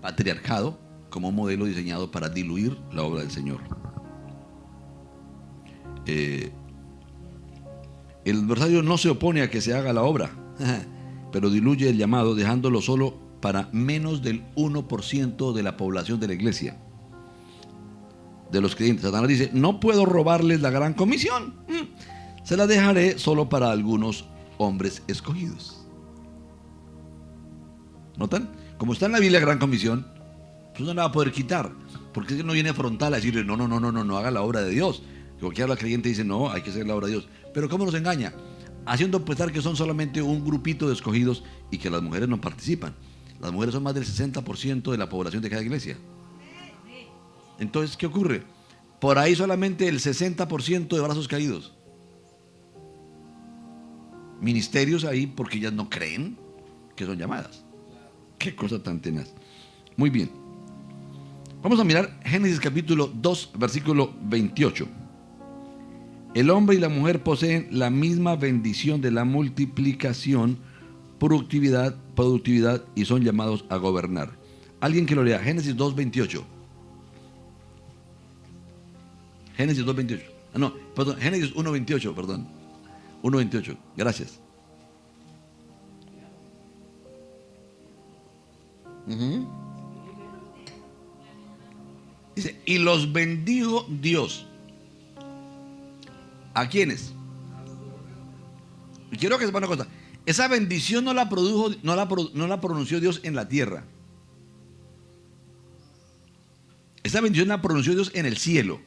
[SPEAKER 1] patriarcado como modelo diseñado para diluir la obra del Señor. El adversario no se opone a que se haga la obra, pero diluye el llamado dejándolo solo para menos del 1% de la población de la iglesia, de los creyentes. Satanás dice: no puedo robarles la gran comisión, se la dejaré solo para algunos hombres escogidos. ¿Notan? Como está en la Biblia gran comisión, pues no la va a poder quitar, porque es que no viene frontal a decirle: no haga la obra de Dios. Porque ahora la creyente dice: no, hay que hacer la obra de Dios. Pero ¿cómo nos engaña? Haciendo pensar que son solamente un grupito de escogidos y que las mujeres no participan. Las mujeres son más del 60% de la población de cada iglesia. Entonces, ¿qué ocurre? Por ahí solamente el 60% de brazos caídos. Ministerios ahí porque ellas no creen que son llamadas. Qué cosa tan tenaz. Muy bien. Vamos a mirar Génesis capítulo 2, versículo 28. El hombre y la mujer poseen la misma bendición de la multiplicación, productividad y son llamados a gobernar. Alguien que lo lea, Génesis 2:28. Génesis 2:28. Génesis 1:28, perdón. 1:28. Gracias. Dice: y los bendijo Dios. ¿A quiénes? Y quiero que sepan una cosa. Esa bendición no la pronunció Dios en la tierra. Esa bendición la pronunció Dios en el cielo.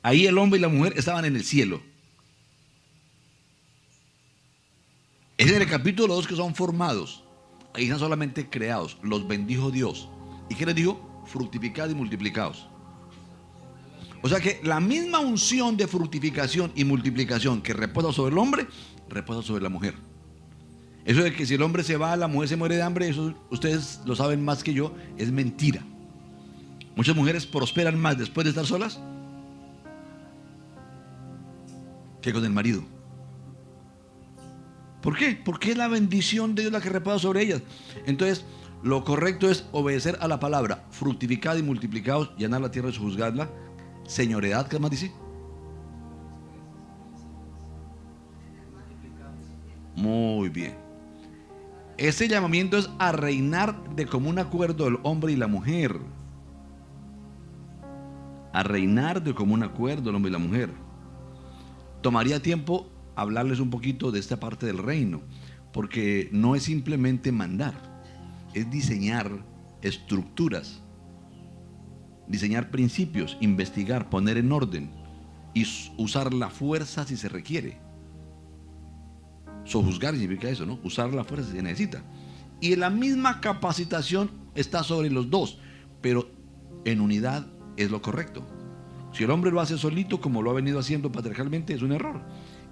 [SPEAKER 1] Ahí el hombre y la mujer estaban en el cielo. Es en el capítulo 2 que son formados. Ahí están solamente creados. Los bendijo Dios. ¿Y qué les dijo? Fructificad y multiplicaos. O sea que la misma unción de fructificación y multiplicación que reposa sobre el hombre, reposa sobre la mujer. Eso de que si el hombre se va, la mujer se muere de hambre, eso ustedes lo saben más que yo, es mentira. Muchas mujeres prosperan más después de estar solas que con el marido. ¿Por qué? Porque es la bendición de Dios la que reposa sobre ellas. Entonces, lo correcto es obedecer a la palabra: fructificad y multiplicaos, llenar la tierra y sojuzgadla. Señoread, ¿qué más dice? Muy bien. Ese llamamiento es a reinar de común acuerdo el hombre y la mujer. A reinar de común acuerdo el hombre y la mujer. Tomaría tiempo hablarles un poquito de esta parte del reino, porque no es simplemente mandar, es diseñar estructuras, diseñar principios, investigar, poner en orden y usar la fuerza si se requiere. Sojuzgar significa eso, ¿no? Usar la fuerza si se necesita. Y la misma capacitación está sobre los dos, pero en unidad es lo correcto. Si el hombre lo hace solito, como lo ha venido haciendo patriarcalmente, es un error.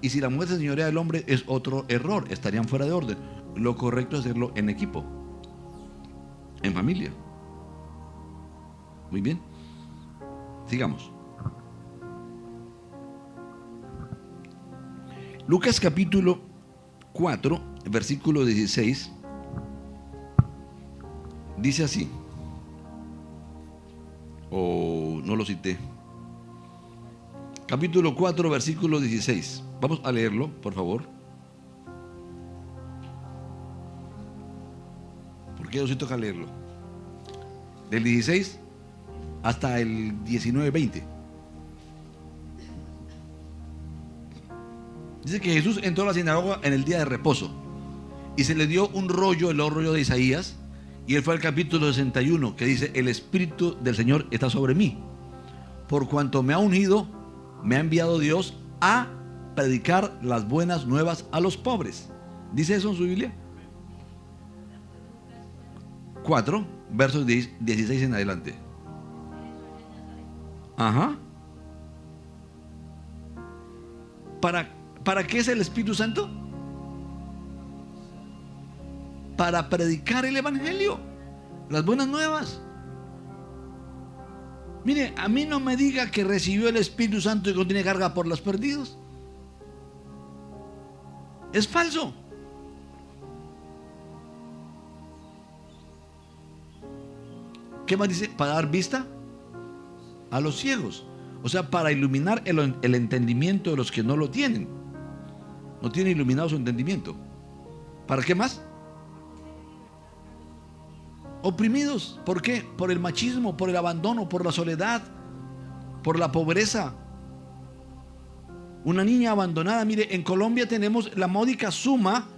[SPEAKER 1] Y si la mujer se señorea del hombre, es otro error, estarían fuera de orden. Lo correcto es hacerlo en equipo, en familia. Muy bien. Sigamos. Lucas capítulo 4, versículo 16. Dice así. No lo cité. Capítulo 4, versículo 16. Vamos a leerlo, por favor. ¿Por qué Diosito toca leerlo? Del 16 hasta el 19-20. Dice que Jesús entró a la sinagoga en el día de reposo y se le dio un rollo, el rollo de Isaías, y él fue al capítulo 61 que dice: el Espíritu del Señor está sobre mí, por cuanto me ha ungido, me ha enviado Dios a predicar las buenas nuevas a los pobres. ¿Dice eso en su Biblia? 4, versos 16 en adelante. Ajá. ¿Para qué es el Espíritu Santo? Para predicar el Evangelio, las buenas nuevas. Mire, a mí no me diga que recibió el Espíritu Santo y que no tiene carga por los perdidos. Es falso. ¿Qué más dice? Para dar vista a los ciegos. O sea, para iluminar el entendimiento de los que no lo tienen. No tienen iluminado su entendimiento. ¿Para qué más? Oprimidos. ¿Por qué? Por el machismo, por el abandono, por la soledad, por la pobreza. Una niña abandonada. Mire, en Colombia tenemos la módica suma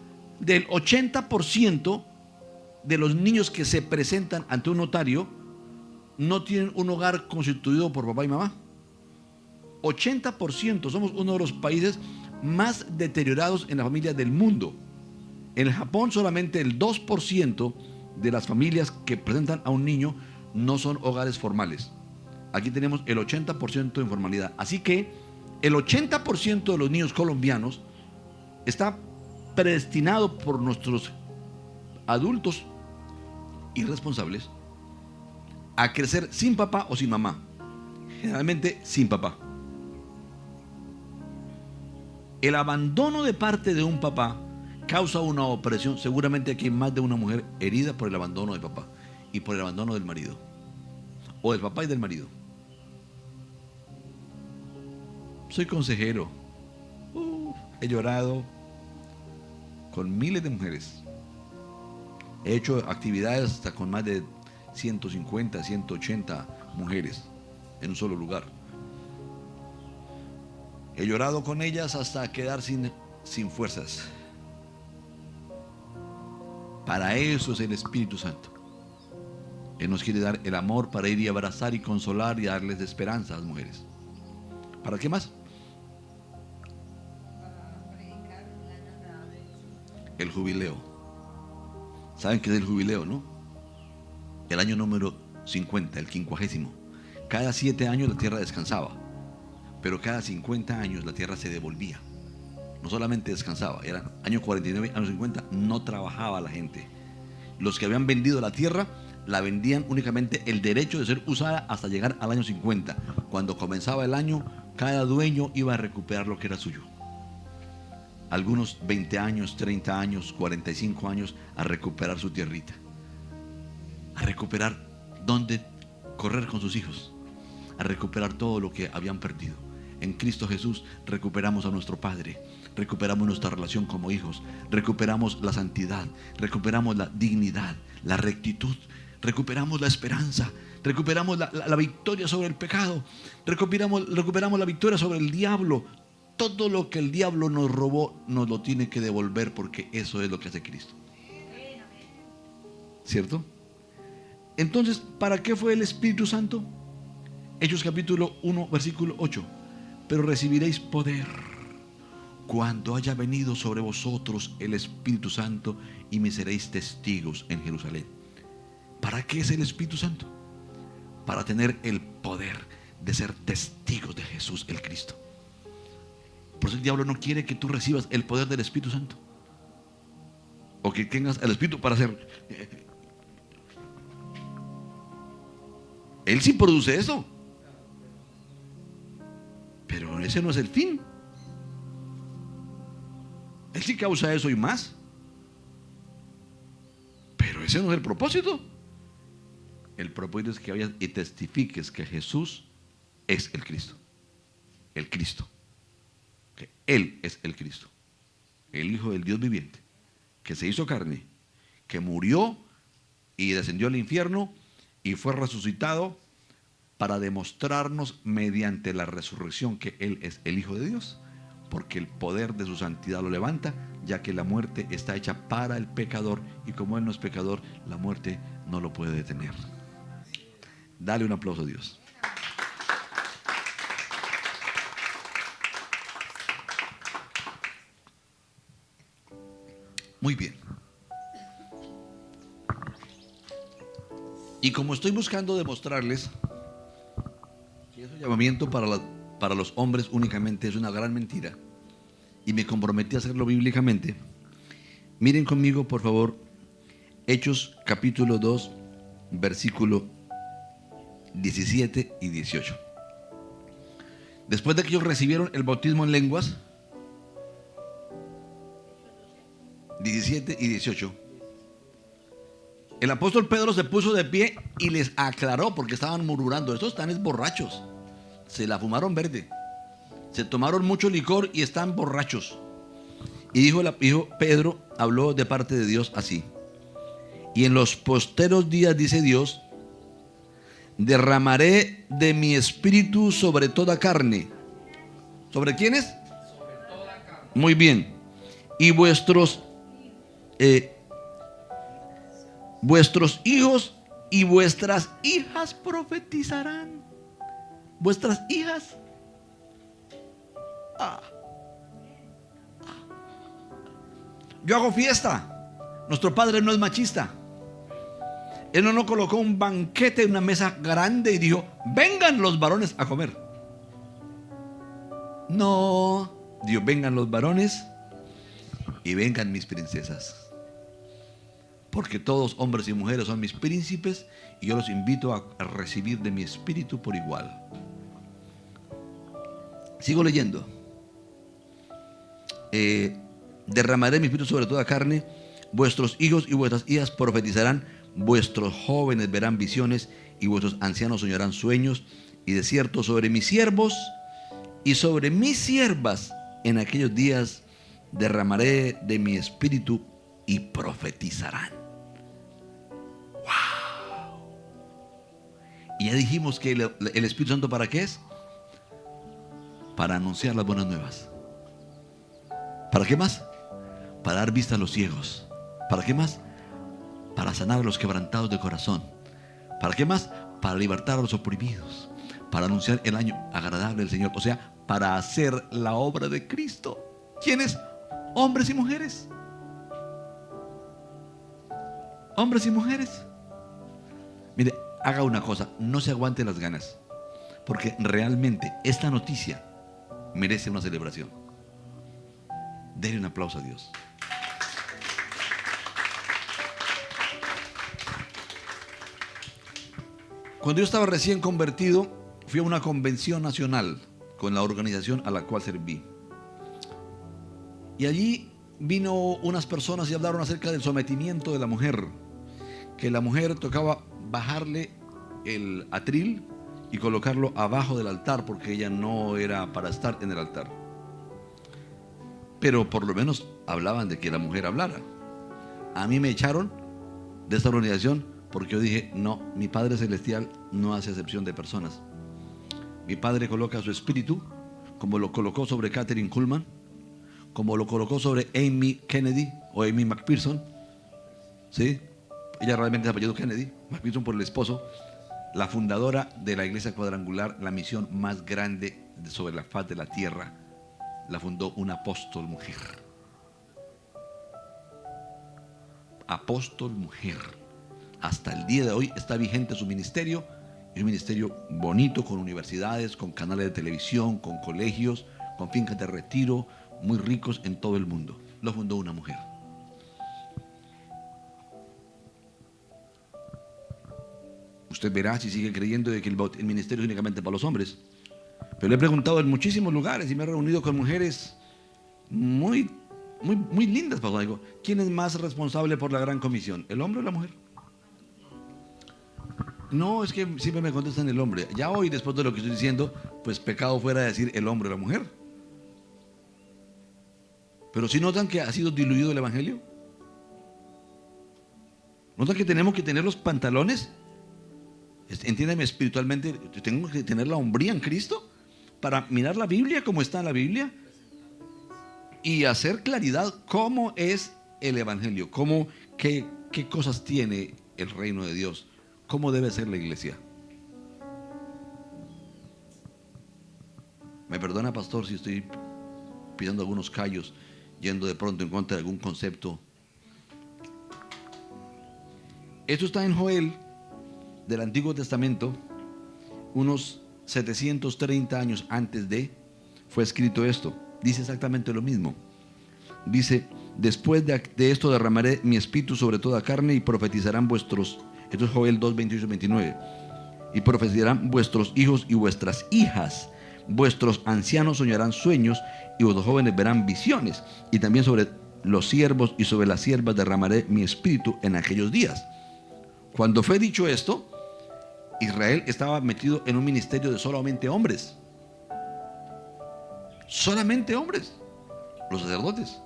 [SPEAKER 1] del 80% de los niños que se presentan ante un notario no tienen un hogar constituido por papá y mamá. 80%. Somos uno de los países más deteriorados en la familia del mundo. En Japón solamente el 2% de las familias que presentan a un niño no son hogares formales. Aquí tenemos el 80% de informalidad. Así que el 80% de los niños colombianos está predestinado por nuestros adultos irresponsables a crecer sin papá o sin mamá. Generalmente sin papá. El abandono de parte de un papá causa una opresión. Seguramente aquí hay más de una mujer herida por el abandono de papá y por el abandono del marido, o del papá y del marido. Soy consejero. He llorado con miles de mujeres. He hecho actividades hasta con más de 150, 180 mujeres en un solo lugar. He llorado con ellas hasta quedar sin fuerzas. Para eso es el Espíritu Santo. Él nos quiere dar el amor para ir y abrazar y consolar y darles esperanza a las mujeres. ¿Para qué más? El jubileo. ¿Saben qué es el jubileo, no? El año número 50, el 50. Cada 7 años la tierra descansaba, pero cada 50 años la tierra se devolvía. No solamente descansaba, era año 49, año 50, no trabajaba la gente. Los que habían vendido la tierra, la vendían únicamente el derecho de ser usada hasta llegar al año 50. Cuando comenzaba el año, cada dueño iba a recuperar lo que era suyo. Algunos 20 años, 30 años, 45 años a recuperar su tierrita. A recuperar dónde correr con sus hijos. A recuperar todo lo que habían perdido. En Cristo Jesús recuperamos a nuestro Padre, recuperamos nuestra relación como hijos, recuperamos la santidad, recuperamos la dignidad, la rectitud, recuperamos la esperanza, recuperamos la victoria sobre el pecado, recuperamos la victoria sobre el diablo. Todo lo que el diablo nos robó nos lo tiene que devolver, porque eso es lo que hace Cristo. ¿Cierto? Entonces, ¿para qué fue el Espíritu Santo? Hechos capítulo 1, versículo 8. Pero recibiréis poder cuando haya venido sobre vosotros el Espíritu Santo, y me seréis testigos en Jerusalén. ¿Para qué es el Espíritu Santo? Para tener el poder de ser testigos de Jesús el Cristo. Por eso el diablo no quiere que tú recibas el poder del Espíritu Santo, o que tengas el Espíritu para hacer. Él sí produce eso, pero ese no es el fin. Él sí causa eso y más, pero ese no es el propósito. El propósito es que vayas y testifiques que Jesús es el Cristo. El Cristo. Que Él es el Cristo. El Hijo del Dios viviente, que se hizo carne, que murió y descendió al infierno y fue resucitado para demostrarnos mediante la resurrección que Él es el Hijo de Dios, porque el poder de su santidad lo levanta, ya que la muerte está hecha para el pecador, y como Él no es pecador, la muerte no lo puede detener. Dale un aplauso a Dios. Muy bien. Y como estoy buscando demostrarles que ese llamamiento para los hombres únicamente es una gran mentira, y me comprometí a hacerlo bíblicamente. Miren conmigo, por favor, Hechos capítulo 2, versículo 17 y 18. Después de que ellos recibieron el bautismo en lenguas, 17 y 18, el apóstol Pedro se puso de pie y les aclaró, porque estaban murmurando: estos están borrachos, se la fumaron verde, se tomaron mucho licor y están borrachos. Y dijo Pedro, habló de parte de Dios así: y en los posteros días, dice Dios, derramaré de mi espíritu sobre toda carne. ¿Sobre quiénes? Sobre toda carne. Muy bien. Y vuestros hijos y vuestras hijas profetizarán. Vuestras hijas. Yo hago fiesta. Nuestro Padre no es machista. Él no nos colocó un banquete en una mesa grande y dijo: vengan los varones a comer. No, Dios: vengan los varones y vengan mis princesas, porque todos, hombres y mujeres, son mis príncipes, y yo los invito a recibir de mi espíritu por igual. Sigo leyendo. Derramaré mi espíritu sobre toda carne. Vuestros hijos y vuestras hijas profetizarán. Vuestros jóvenes verán visiones y vuestros ancianos soñarán sueños. Y de cierto, sobre mis siervos y sobre mis siervas en aquellos días derramaré de mi espíritu y profetizarán. ¡Wow! Y ya dijimos que el Espíritu Santo, ¿para qué es? Para anunciar las buenas nuevas. ¿Para qué más? Para dar vista a los ciegos. ¿Para qué más? Para sanar a los quebrantados de corazón. ¿Para qué más? Para libertar a los oprimidos. Para anunciar el año agradable del Señor. O sea, para hacer la obra de Cristo. ¿Quiénes? Hombres y mujeres. Hombres y mujeres. Mire, haga una cosa: no se aguante las ganas, porque realmente esta noticia merece una celebración. Denle un aplauso a Dios. Cuando yo estaba recién convertido, fui a una convención nacional con la organización a la cual serví. Y allí vino unas personas y hablaron acerca del sometimiento de la mujer. Que la mujer tocaba bajarle el atril y colocarlo abajo del altar, porque ella no era para estar en el altar. Pero por lo menos hablaban de que la mujer hablara. A mí me echaron de esta organización porque yo dije: no, mi Padre Celestial no hace acepción de personas. Mi Padre coloca su espíritu, como lo colocó sobre Kathryn Kuhlman, como lo colocó sobre Amy Kennedy o Amy McPherson. ¿Sí? Ella realmente es apellido Kennedy, McPherson por el esposo. La fundadora de la Iglesia Cuadrangular, la misión más grande sobre la faz de la tierra, la fundó una apóstol mujer. Apóstol mujer. Hasta el día de hoy está vigente su ministerio. Es un ministerio bonito, con universidades, con canales de televisión, con colegios, con fincas de retiro, muy ricos en todo el mundo. Lo fundó una mujer. Usted verá si sigue creyendo de que el ministerio es únicamente para los hombres. Pero le he preguntado en muchísimos lugares y me he reunido con mujeres muy lindas. Digo: ¿quién es más responsable por la gran comisión, el hombre o la mujer? No, es que siempre me contestan el hombre. Ya hoy, después de lo que estoy diciendo, pues pecado fuera decir el hombre o la mujer. Pero si notan que ha sido diluido el evangelio. ¿Notan que tenemos que tener los pantalones? Entiéndeme, espiritualmente, tengo que tener la hombría en Cristo para mirar la Biblia como está en la Biblia y hacer claridad cómo es el evangelio, qué cosas tiene el reino de Dios, cómo debe ser la iglesia. Me perdona, pastor, si estoy pisando algunos callos, yendo de pronto en contra de algún concepto. Esto está en Joel del Antiguo Testamento, unos 730 años antes de, fue escrito esto. dice exactamente lo mismo. Dice, después de esto derramaré mi espíritu sobre toda carne y profetizarán vuestros, esto es Joel 2, 28, 29, y profetizarán vuestros hijos y vuestras hijas, vuestros ancianos soñarán sueños y vuestros jóvenes verán visiones, y también sobre los siervos y sobre las siervas derramaré mi espíritu en aquellos días. Cuando fue dicho esto, Israel estaba metido en un ministerio de solamente hombres. Solamente hombres, los sacerdotes.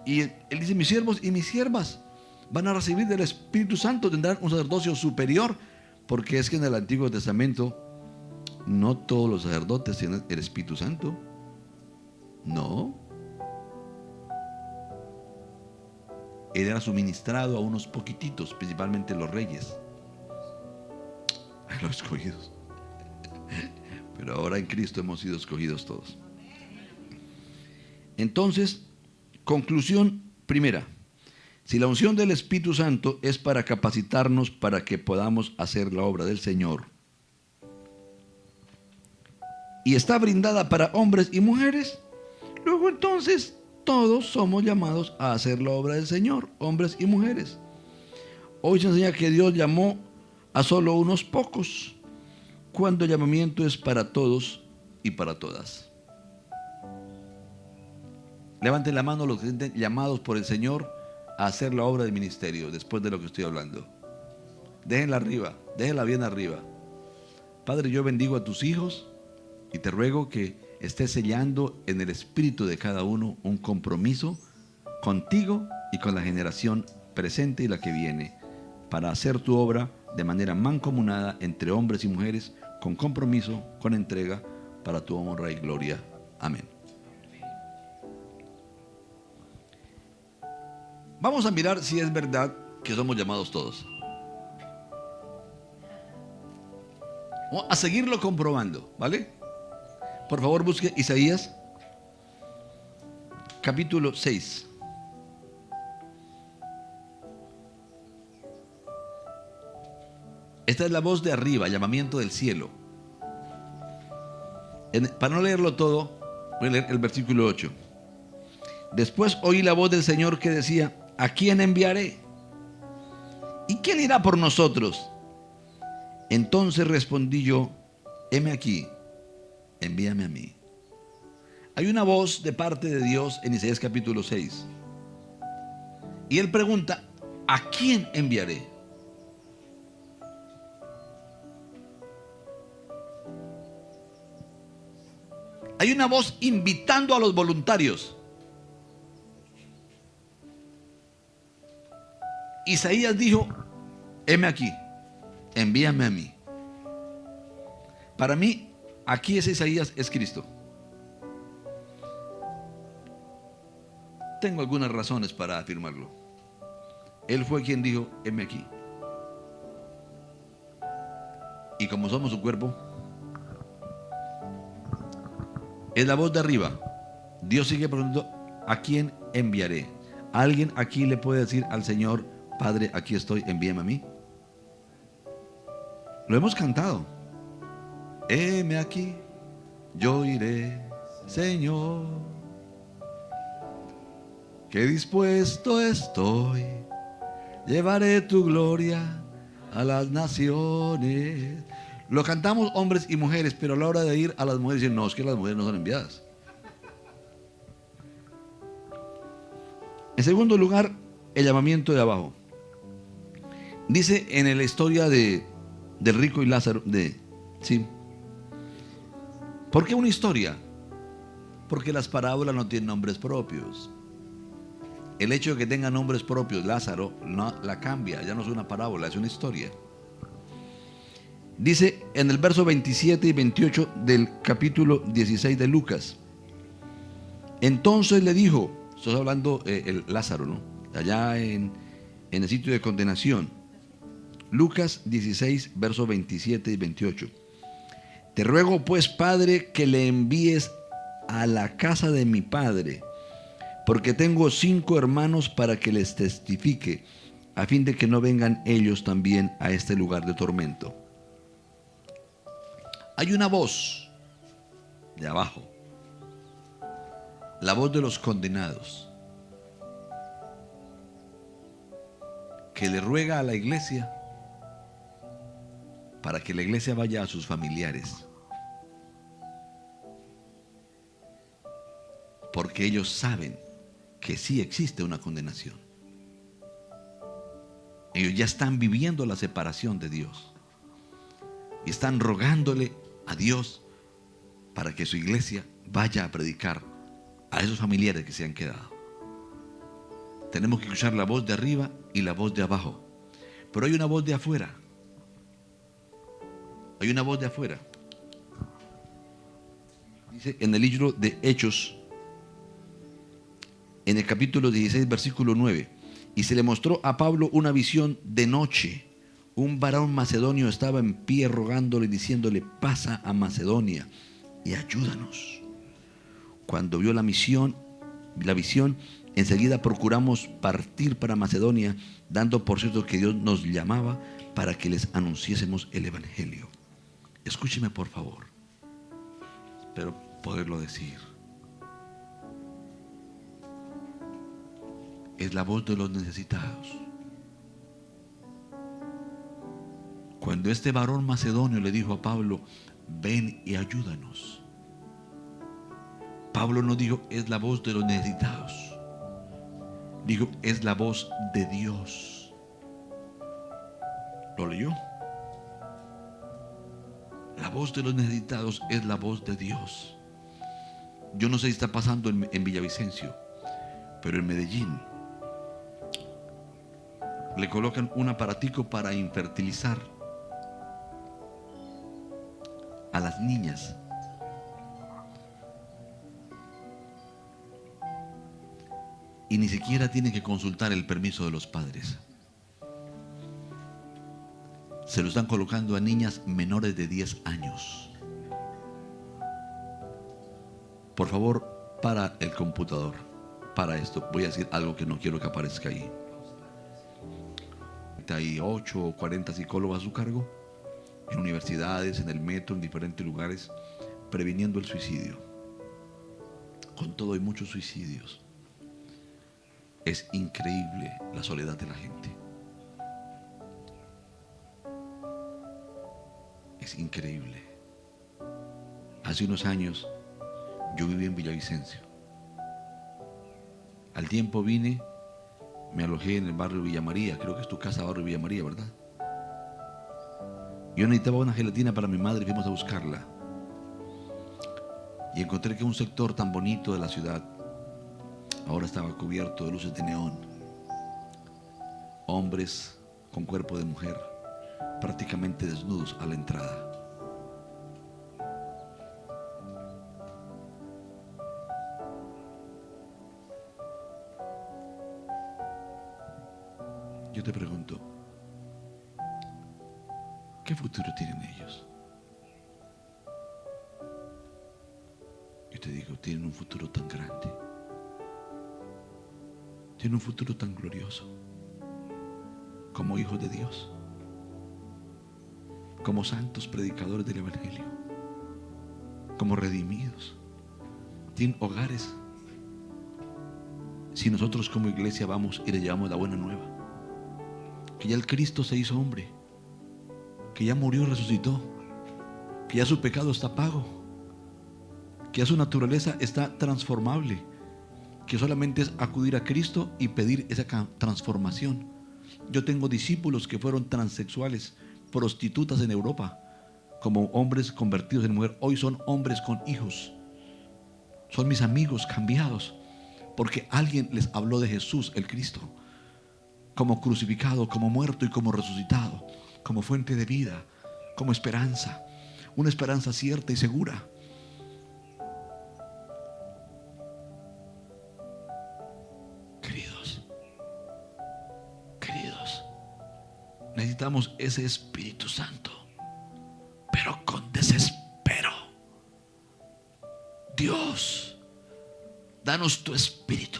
[SPEAKER 1] Y él dice, mis siervos y mis siervas van a recibir del Espíritu Santo, tendrán un sacerdocio superior, porque es que en el Antiguo Testamento no todos los sacerdotes tienen el Espíritu Santo. No. Él era suministrado a unos poquititos, principalmente los reyes, los escogidos. Pero ahora en Cristo hemos sido escogidos todos. Entonces, conclusión primera. Si la unción del Espíritu Santo es para capacitarnos para que podamos hacer la obra del Señor, y está brindada para hombres y mujeres, luego entonces todos somos llamados a hacer la obra del Señor, hombres y mujeres. Hoy se enseña que Dios llamó a solo unos pocos, cuando el llamamiento es para todos y para todas. Levanten la mano los que se sienten llamados por el Señor a hacer la obra del ministerio, después de lo que estoy hablando. Déjenla arriba, déjenla bien arriba. Padre, yo bendigo a tus hijos y te ruego que estés sellando en el espíritu de cada uno un compromiso contigo y con la generación presente y la que viene, para hacer tu obra de manera mancomunada entre hombres y mujeres, con compromiso, con entrega, para tu honra y gloria. Amén. Vamos a mirar si es verdad que somos llamados todos. Vamos a seguirlo comprobando, ¿vale? Por favor, busque Isaías, capítulo 6. Esta es la voz de arriba, llamamiento del cielo. Para no leerlo todo, voy a leer el versículo 8. Después oí la voz del Señor que decía, ¿a quién enviaré? ¿Y quién irá por nosotros? Entonces respondí yo, heme aquí, envíame a mí. Hay una voz de parte de Dios en Isaías capítulo 6. Y él pregunta, ¿a quién enviaré? Hay una voz invitando a los voluntarios. Isaías dijo, heme aquí, envíame a mí. Para mí, aquí ese Isaías es Cristo. Tengo algunas razones para afirmarlo. Él fue quien dijo, heme aquí. Y como somos su cuerpo, es la voz de arriba. Dios sigue preguntando, ¿a quién enviaré? ¿Alguien aquí le puede decir al Señor, Padre, aquí estoy, envíame a mí? Lo hemos cantado. Heme aquí, yo iré, Señor, que dispuesto estoy, llevaré tu gloria a las naciones. Lo cantamos hombres y mujeres, pero a la hora de ir a las mujeres dicen, no, es que las mujeres no son enviadas. En segundo lugar, el llamamiento de abajo. Dice en la historia del rico y Lázaro, ¿sí? ¿Por qué una historia? Porque las parábolas no tienen nombres propios. El hecho de que tenga nombres propios, Lázaro, no la cambia, ya no es una parábola, es una historia. Dice en el verso 27 y 28 del capítulo 16 de Lucas. Entonces le dijo, estoy hablando el Lázaro, ¿no? Allá en el sitio de condenación. Lucas 16, versos 27 y 28. Te ruego pues, Padre, que le envíes a la casa de mi padre, porque tengo 5 hermanos para que les testifique, a fin de que no vengan ellos también a este lugar de tormento. Hay una voz de abajo. La voz de los condenados, que le ruega a la iglesia para que la iglesia vaya a sus familiares, porque ellos saben que sí existe una condenación. Ellos ya están viviendo la separación de Dios y están rogándole a Dios para que su iglesia vaya a predicar a esos familiares que se han quedado. Tenemos que escuchar la voz de arriba y la voz de abajo, pero hay una voz de afuera. Hay una voz de afuera. Dice en el libro de Hechos, en el capítulo 16, versículo 9: y se le mostró a Pablo una visión de noche. Un varón macedonio estaba en pie rogándole y diciéndole: pasa a Macedonia y ayúdanos. Cuando vio la visión, enseguida procuramos partir para Macedonia, dando por cierto que Dios nos llamaba para que les anunciésemos el evangelio. Escúcheme por favor, pero poderlo decir. Es la voz de los necesitados. Cuando este varón macedonio le dijo a Pablo: ven y ayúdanos, Pablo no dijo: es la voz de los necesitados. Dijo: es la voz de Dios. ¿Lo leyó? La voz de los necesitados es la voz de Dios. Yo no sé si está pasando en Villavicencio, pero en Medellín le colocan un aparatico para infertilizar a las niñas. Y ni siquiera tienen que consultar el permiso de los padres. Se lo están colocando a niñas menores de 10 años. Por favor, para el computador. Para esto voy a decir algo que no quiero que aparezca ahí. 38 o 40 psicólogos a su cargo, en universidades, en el metro, en diferentes lugares, previniendo el suicidio. Con todo, hay muchos suicidios. Es increíble la soledad de la gente. Es increíble. Hace unos años yo viví en Villavicencio. Al tiempo vine, me alojé en el barrio Villa María. Creo que es tu casa, barrio Villa María, ¿verdad? Yo necesitaba una gelatina para mi madre y fuimos a buscarla. Y encontré que un sector tan bonito de la ciudad ahora estaba cubierto de luces de neón. Hombres con cuerpo de mujer, prácticamente desnudos a la entrada. Yo te pregunto, ¿qué futuro tienen ellos? Yo te digo, tienen un futuro tan grande. Tienen un futuro tan glorioso. Como hijos de Dios. Como santos predicadores del evangelio. Como redimidos. Tienen hogares. Si nosotros como iglesia vamos y le llevamos la buena nueva, que ya el Cristo se hizo hombre, que ya murió y resucitó, que ya su pecado está pago, que ya su naturaleza está transformable, que solamente es acudir a Cristo y pedir esa transformación. Yo tengo discípulos que fueron transexuales, prostitutas en Europa, como hombres convertidos en mujer. Hoy son hombres con hijos. Son mis amigos cambiados, porque alguien les habló de Jesús, el Cristo, como crucificado, como muerto y como resucitado, como fuente de vida, como esperanza, una esperanza cierta y segura. Queridos, necesitamos ese Espíritu Santo, pero con desespero. Dios, danos tu Espíritu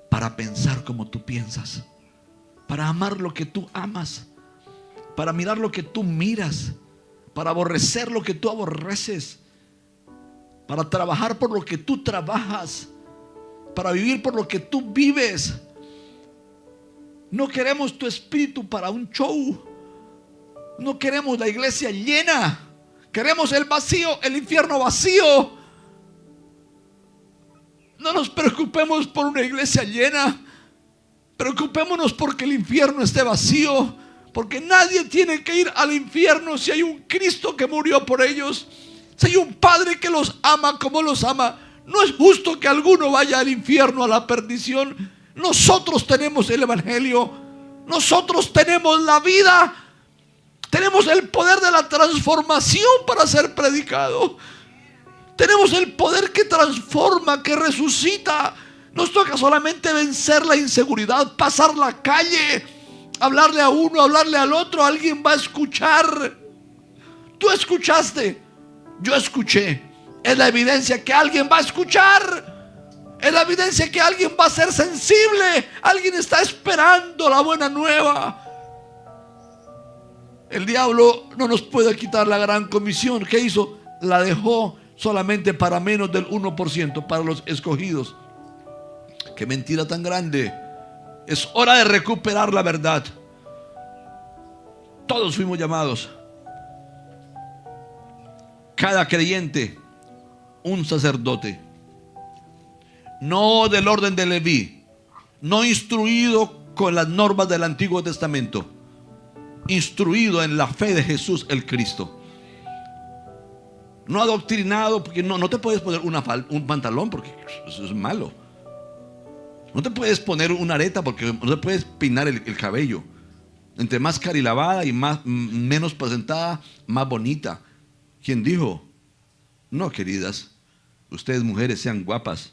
[SPEAKER 1] para pensar como tú piensas, para amar lo que tú amas, para mirar lo que tú miras, para aborrecer lo que tú aborreces, para trabajar por lo que tú trabajas, para vivir por lo que tú vives. No queremos tu espíritu para un show. No queremos la iglesia llena. Queremos el vacío, el infierno vacío. No nos preocupemos por una iglesia llena. Preocupémonos porque el infierno esté vacío. Porque nadie tiene que ir al infierno si hay un Cristo que murió por ellos. Si hay un Padre que los ama como los ama. No es justo que alguno vaya al infierno, a la perdición. Nosotros tenemos el evangelio. Nosotros tenemos la vida. Tenemos el poder de la transformación para ser predicado. Tenemos el poder que transforma, que resucita. Nos toca solamente vencer la inseguridad, pasar la calle, hablarle a uno, hablarle al otro. Alguien va a escuchar. Tú escuchaste, yo escuché. Es la evidencia que alguien va a escuchar. Es la evidencia que alguien va a ser sensible. Alguien está esperando la buena nueva. El diablo no nos puede quitar la gran comisión. ¿Qué hizo? La dejó solamente para menos del 1%, para los escogidos. Qué mentira tan grande. Es hora de recuperar la verdad. Todos fuimos llamados. Cada creyente, un sacerdote. No del orden de Leví. No instruido con las normas del Antiguo Testamento. Instruido en la fe de Jesús el Cristo. No adoctrinado, porque no te puedes poner un pantalón porque eso es malo. No te puedes poner una areta porque no te puedes peinar el cabello. Entre más carilavada y menos presentada, más bonita. ¿Quién dijo? No, queridas, ustedes mujeres sean guapas,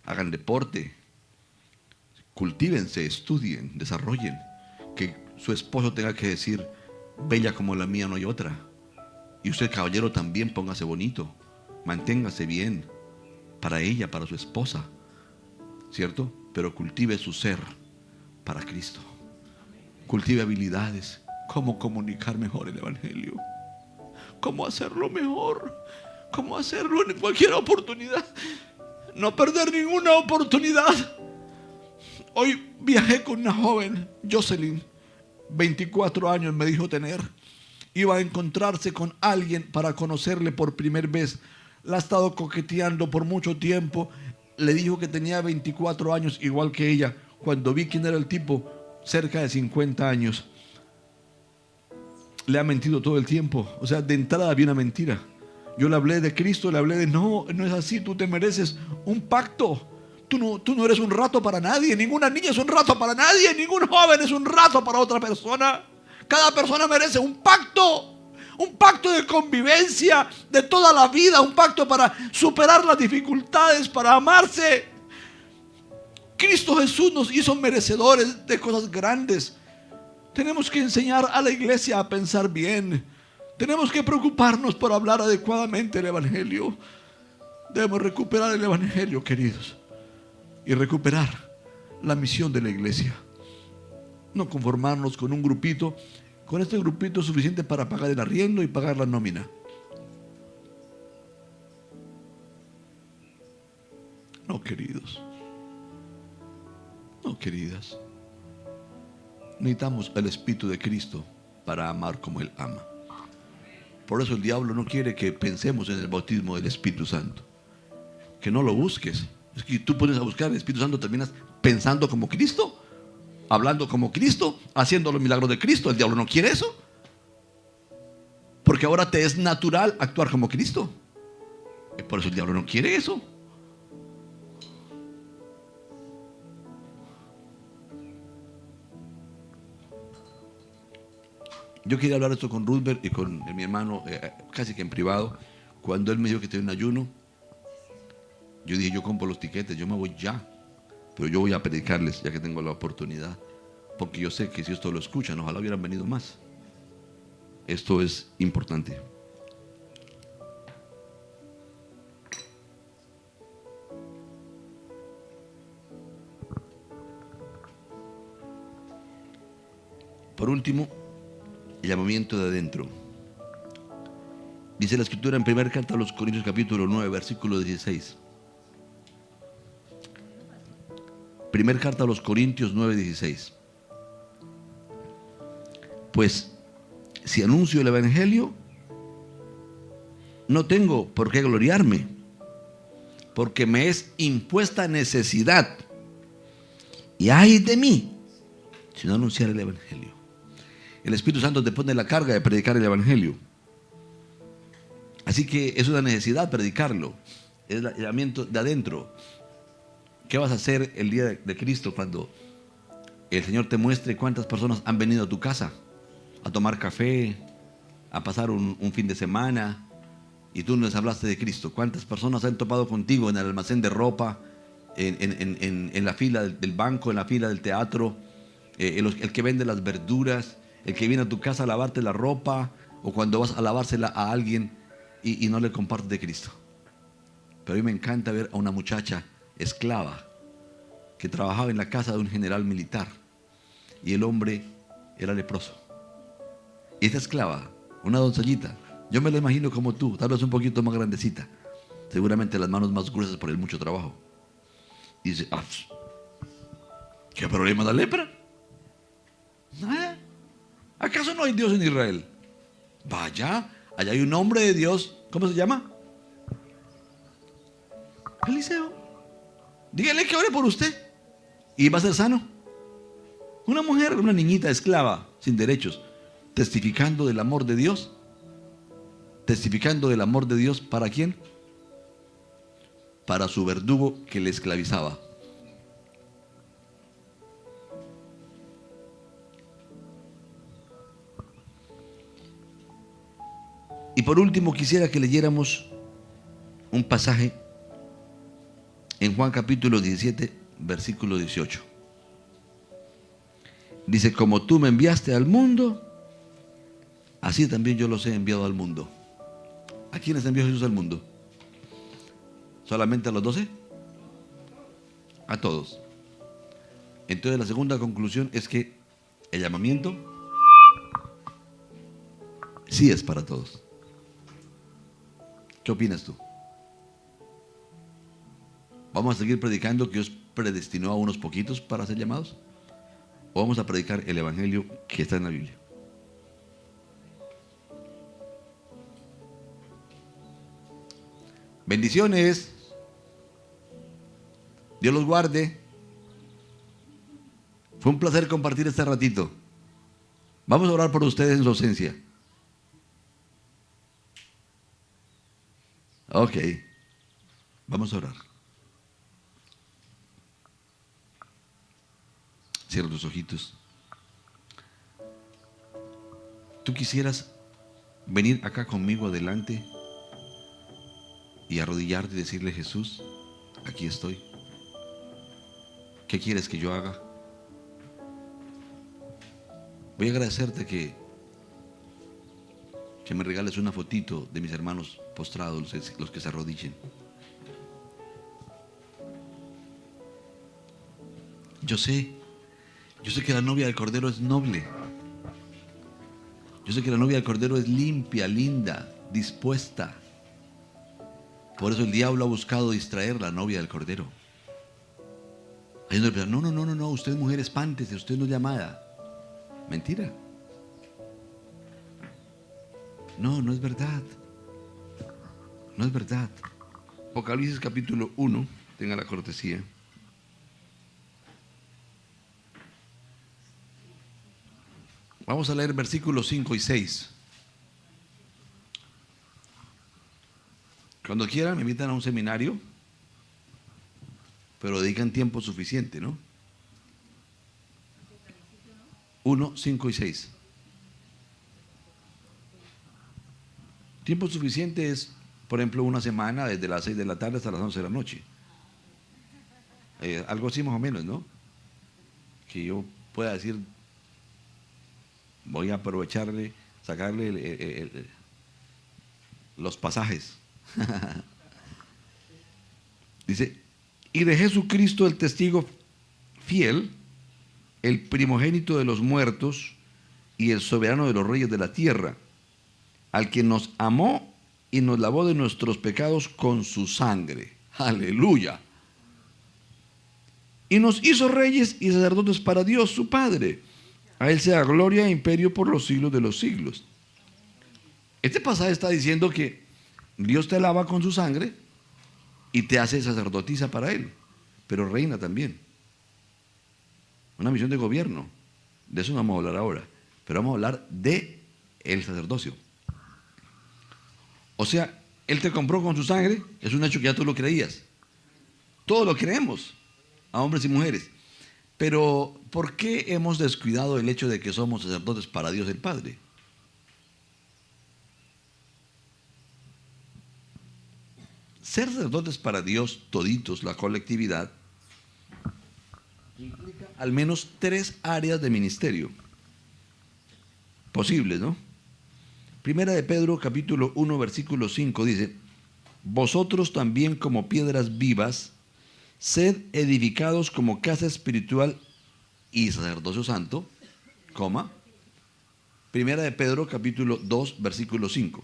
[SPEAKER 1] hagan deporte, cultívense, estudien, desarrollen. Que su esposo tenga que decir: bella como la mía no hay otra. Y usted, caballero, también póngase bonito, manténgase bien para ella, para su esposa, ¿cierto? Pero cultive su ser para Cristo. Cultive habilidades. Cómo comunicar mejor el evangelio, cómo hacerlo mejor, cómo hacerlo en cualquier oportunidad, no perder ninguna oportunidad. Hoy viajé con una joven, Jocelyn, 24 años me dijo tener. Iba a encontrarse con alguien para conocerle por primera vez. La ha estado coqueteando por mucho tiempo. Le dijo que tenía 24 años, igual que ella. Cuando vi quién era el tipo, cerca de 50 años. Le ha mentido todo el tiempo. O sea, de entrada había una mentira. Yo le hablé de Cristo, le hablé de no es así, tú te mereces un pacto. Tú no eres un rato para nadie. Ninguna niña es un rato para nadie. Ningún joven es un rato para otra persona. Cada persona merece un pacto de convivencia de toda la vida, un pacto para superar las dificultades, para amarse. Cristo Jesús nos hizo merecedores de cosas grandes. Tenemos que enseñar a la iglesia a pensar bien. Tenemos que preocuparnos por hablar adecuadamente el evangelio. Debemos recuperar el evangelio, queridos, y recuperar la misión de la iglesia. No conformarnos con un grupito. Con este grupito es suficiente para pagar el arriendo y pagar la nómina. No, queridos. No, queridas. Necesitamos el Espíritu de Cristo para amar como Él ama. Por eso el diablo no quiere que pensemos en el bautismo del Espíritu Santo. Que no lo busques. Es que tú pones a buscar el Espíritu Santo, terminas pensando como Cristo, hablando como Cristo, haciendo los milagros de Cristo. El diablo no quiere eso. Porque ahora te es natural actuar como Cristo. Y por eso el diablo no quiere eso. Yo quería hablar esto con Ruthbert y con mi hermano, casi que en privado. Cuando él me dijo que tenía un ayuno, yo dije: yo compro los tiquetes, yo me voy ya. Pero yo voy a predicarles ya que tengo la oportunidad. Porque yo sé que si esto lo escuchan, ojalá hubieran venido más. Esto es importante. Por último, el llamamiento de adentro. Dice la escritura en primera carta a los Corintios capítulo 9, versículo 16. Primer carta a los Corintios 9, 16. Pues si anuncio el evangelio, no tengo por qué gloriarme, porque me es impuesta necesidad. Y ay de mí si no anunciar el evangelio. El Espíritu Santo te pone la carga de predicar el evangelio. Así que es una necesidad predicarlo. Es el llamamiento de adentro. ¿Qué vas a hacer el día de Cristo cuando el Señor te muestre cuántas personas han venido a tu casa a tomar café, a pasar un fin de semana, y tú les hablaste de Cristo? ¿Cuántas personas han topado contigo en el almacén de ropa, en la fila del banco, en la fila del teatro, el que vende las verduras, el que viene a tu casa a lavarte la ropa, o cuando vas a lavársela a alguien y no le compartes de Cristo? Pero a mí me encanta ver a una muchacha esclava que trabajaba en la casa de un general militar, y el hombre era leproso. Y esta esclava, una doncellita, yo me la imagino como tú, tal vez un poquito más grandecita, seguramente las manos más gruesas por el mucho trabajo. Y dice, ¿qué problema da lepra? ¿Acaso no hay Dios en Israel? Vaya, allá hay un hombre de Dios. ¿Cómo se llama? Eliseo. Dígale que ore por usted y va a ser sano. Una mujer, una niñita esclava, sin derechos, testificando del amor de Dios. Testificando del amor de Dios, ¿para quién? Para su verdugo que le esclavizaba. Y por último quisiera que leyéramos un pasaje en Juan capítulo 17, versículo 18. Dice, como tú me enviaste al mundo, así también yo los he enviado al mundo. ¿A quiénes envió Jesús al mundo? ¿Solamente a los 12? A todos. Entonces la segunda conclusión es que el llamamiento sí es para todos. ¿Qué opinas tú? ¿Vamos a seguir predicando que Dios predestinó a unos poquitos para ser llamados? ¿O vamos a predicar el evangelio que está en la Biblia? Bendiciones. Dios los guarde. Fue un placer compartir este ratito. Vamos a orar por ustedes en su ausencia. Ok. Vamos a orar. Cierra tus ojitos. ¿Tú quisieras venir acá conmigo adelante y arrodillarte y decirle, Jesús, aquí estoy? ¿Qué quieres que yo haga? Voy a agradecerte que me regales una fotito de mis hermanos postrados, los que se arrodillen. Yo sé que la novia del Cordero es noble. Yo sé que la novia del Cordero es limpia, linda, dispuesta. Por eso el diablo ha buscado distraer a la novia del Cordero. Hay uno que piensa, no, usted es mujer, espántese, usted no es llamada. Mentira. No es verdad. No es verdad. Apocalipsis capítulo 1, tenga la cortesía. Vamos a leer versículos 5 y 6. Cuando quieran me invitan a un seminario, pero dedican tiempo suficiente, ¿no? 1, 5 y 6. Tiempo suficiente es, por ejemplo, una semana desde las 6 de la tarde hasta las 11 de la noche. Algo así más o menos, ¿no? Que yo pueda decir, voy a aprovecharle, sacarle los pasajes. Dice, y de Jesucristo el testigo fiel, el primogénito de los muertos y el soberano de los reyes de la tierra, al que nos amó y nos lavó de nuestros pecados con su sangre. Aleluya. Y nos hizo reyes y sacerdotes para Dios, su Padre. A Él sea gloria e imperio por los siglos de los siglos. Este pasaje está diciendo que Dios te lava con su sangre y te hace sacerdotisa para Él, pero reina también. Una misión de gobierno. De eso no vamos a hablar ahora, pero vamos a hablar de el sacerdocio. O sea, Él te compró con su sangre, es un hecho que ya tú lo creías. Todos lo creemos, a hombres y mujeres. Pero, ¿por qué hemos descuidado el hecho de que somos sacerdotes para Dios el Padre? Ser sacerdotes para Dios, toditos, la colectividad, implica al menos 3 áreas de ministerio posibles, ¿no? Primera de Pedro, capítulo 1, versículo 5, dice: vosotros también, como piedras vivas, sed edificados como casa espiritual y sacerdocio santo, coma. Primera de Pedro, capítulo 2, versículo 5.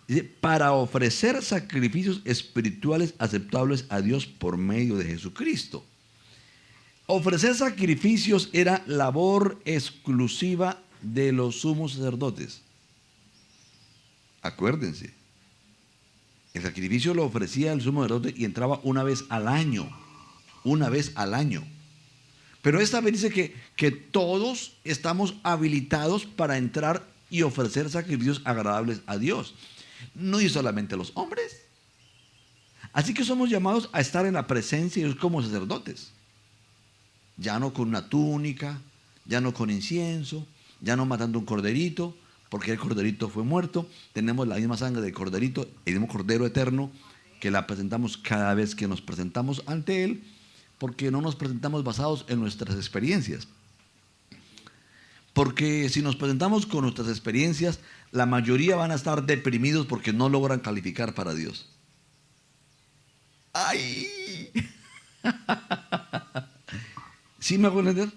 [SPEAKER 1] Dice: para ofrecer sacrificios espirituales aceptables a Dios por medio de Jesucristo. Ofrecer sacrificios era labor exclusiva de los sumos sacerdotes. Acuérdense, el sacrificio lo ofrecía el sumo sacerdote y entraba una vez al año. Una vez al año. Pero esta vez dice que todos estamos habilitados para entrar y ofrecer sacrificios agradables a Dios. No y solamente los hombres. Así que somos llamados a estar en la presencia de Dios como sacerdotes. Ya no con una túnica, ya no con incienso, ya no matando un corderito, porque el corderito fue muerto. Tenemos la misma sangre del corderito, el mismo cordero eterno, que la presentamos cada vez que nos presentamos ante Él, porque no nos presentamos basados en nuestras experiencias. Porque si nos presentamos con nuestras experiencias, la mayoría van a estar deprimidos porque no logran calificar para Dios. ¡Ay! ¿Sí me hago entender?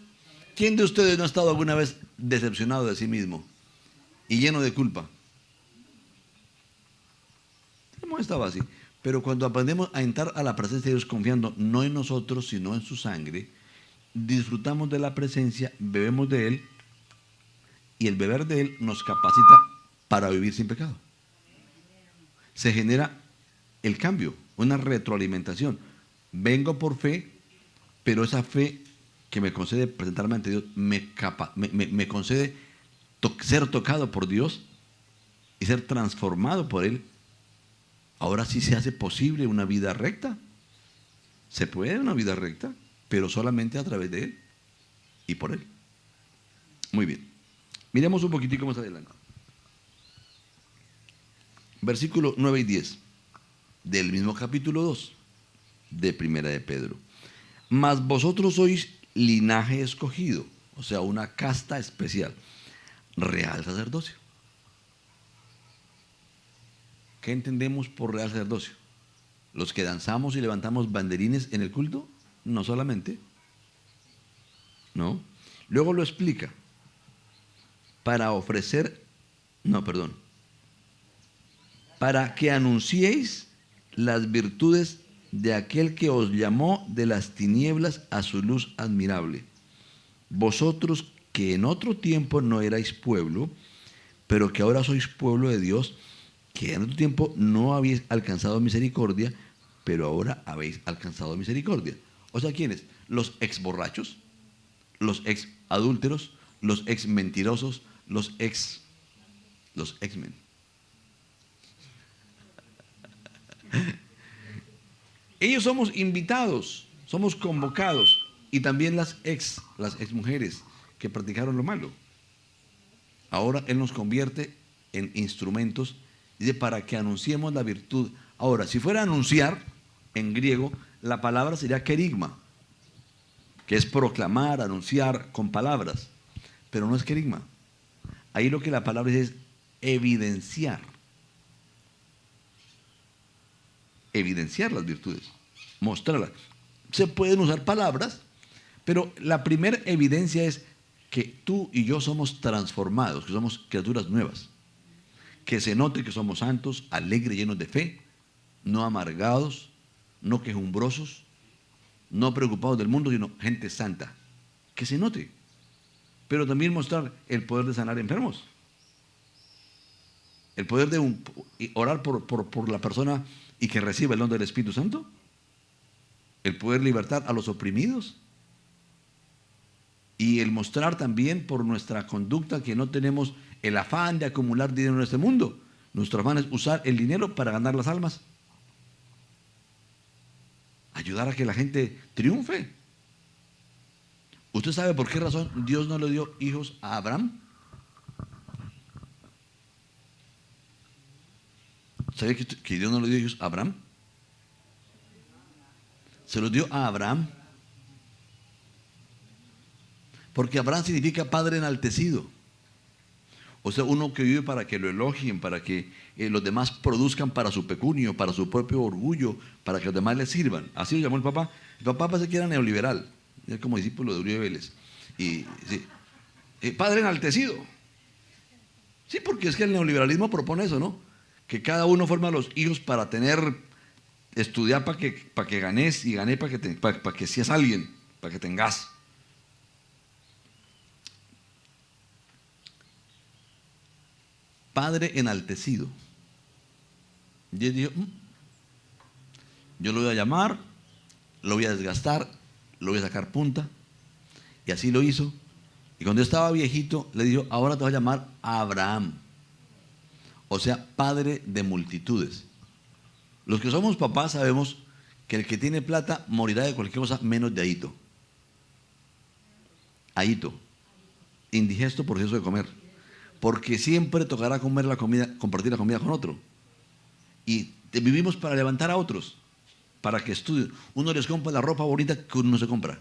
[SPEAKER 1] ¿Quién de ustedes no ha estado alguna vez decepcionado de sí mismo y lleno de culpa? Hemos estado así. Pero cuando aprendemos a entrar a la presencia de Dios confiando no en nosotros, sino en su sangre, disfrutamos de la presencia, bebemos de Él, y el beber de Él nos capacita para vivir sin pecado. Se genera el cambio, una retroalimentación. Vengo por fe, pero esa fe que me concede presentarme ante Dios me concede ser tocado por Dios y ser transformado por Él. Ahora sí se hace posible una vida recta. Se puede una vida recta, pero solamente a través de Él y por Él. Muy bien. Miremos un poquitico más adelante. Versículo 9 y 10 del mismo capítulo 2 de Primera de Pedro. Mas vosotros sois linaje escogido, o sea, una casta especial, real sacerdocio. ¿Qué entendemos por real sacerdocio? ¿Los que danzamos y levantamos banderines en el culto? No solamente. No. Luego lo explica. Para que anunciéis las virtudes de aquel que os llamó de las tinieblas a su luz admirable. Vosotros que en otro tiempo no erais pueblo, pero que ahora sois pueblo de Dios, que en otro tiempo no habéis alcanzado misericordia, pero ahora habéis alcanzado misericordia. O sea, ¿quiénes? Los ex borrachos, los ex adúlteros, los ex mentirosos, los ex-men. Ellos somos invitados, somos convocados, y también las ex mujeres que practicaron lo malo. Ahora Él nos convierte en instrumentos, dice, para que anunciemos la virtud. Ahora, si fuera a anunciar, en griego, la palabra sería kerigma, que es proclamar, anunciar con palabras, pero no es kerigma. Ahí lo que la palabra dice es evidenciar. Evidenciar las virtudes, mostrarlas. Se pueden usar palabras, pero la primera evidencia es que tú y yo somos transformados, que somos criaturas nuevas, Que se note que somos santos, alegres, llenos de fe, no amargados, no quejumbrosos, no preocupados del mundo, sino gente santa. Que se note. Pero también mostrar el poder de sanar enfermos. El poder de orar por la persona y que reciba el don del Espíritu Santo. El poder libertar a los oprimidos. Y el mostrar también por nuestra conducta que no tenemos el afán de acumular dinero en este mundo. Nuestro afán es usar el dinero para ganar las almas. Ayudar a que la gente triunfe. ¿Usted sabe por qué razón Dios no le dio hijos a Abraham? ¿Sabe que Dios no le dio hijos a Abraham? Se los dio a Abraham. Porque Abraham significa padre enaltecido. O sea, uno que vive para que lo elogien, para que los demás produzcan para su pecunio, para su propio orgullo, para que los demás le sirvan. Así lo llamó el papá. El papá parece que era neoliberal, era como discípulo de Uribe Vélez. Y, sí, padre enaltecido. Sí, porque es que el neoliberalismo propone eso, ¿no? Que cada uno forma a los hijos para estudiar para que ganes y gané para que seas alguien, para que tengas. Padre enaltecido. Dios dijo, yo lo voy a llamar, lo voy a desgastar, lo voy a sacar punta. Y así lo hizo. Y cuando estaba viejito, le dijo, ahora te voy a llamar Abraham. O sea, padre de multitudes. Los que somos papás sabemos que el que tiene plata morirá de cualquier cosa menos de ahito. Ahito. Indigesto por exceso de comer. Porque siempre tocará comer la comida, compartir la comida con otro. Y vivimos para levantar a otros, para que estudien. Uno les compra la ropa bonita que uno no se compra.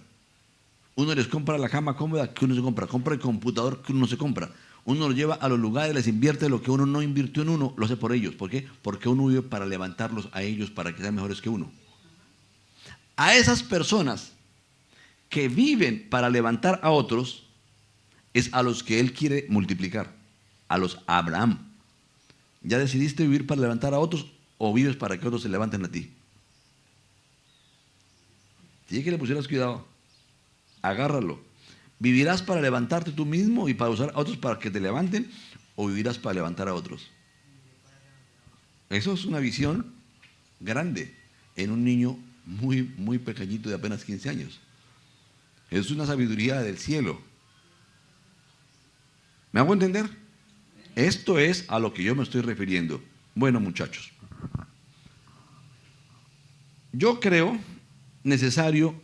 [SPEAKER 1] Uno les compra la cama cómoda que uno se compra. Compra el computador que uno no se compra. Uno los lleva a los lugares, les invierte lo que uno no invirtió en uno, lo hace por ellos. ¿Por qué? Porque uno vive para levantarlos a ellos, para que sean mejores que uno. A esas personas que viven para levantar a otros, es a los que Él quiere multiplicar. A los Abraham. ¿Ya decidiste vivir para levantar a otros o vives para que otros se levanten a ti? Tiene que le pusieras cuidado. Agárralo. ¿Vivirás para levantarte tú mismo y para usar a otros para que te levanten o vivirás para levantar a otros? Eso es una visión grande en un niño muy, muy pequeñito de apenas 15 años. Es una sabiduría del cielo. ¿Me hago entender? Esto es a lo que yo me estoy refiriendo. Bueno, muchachos, yo creo necesario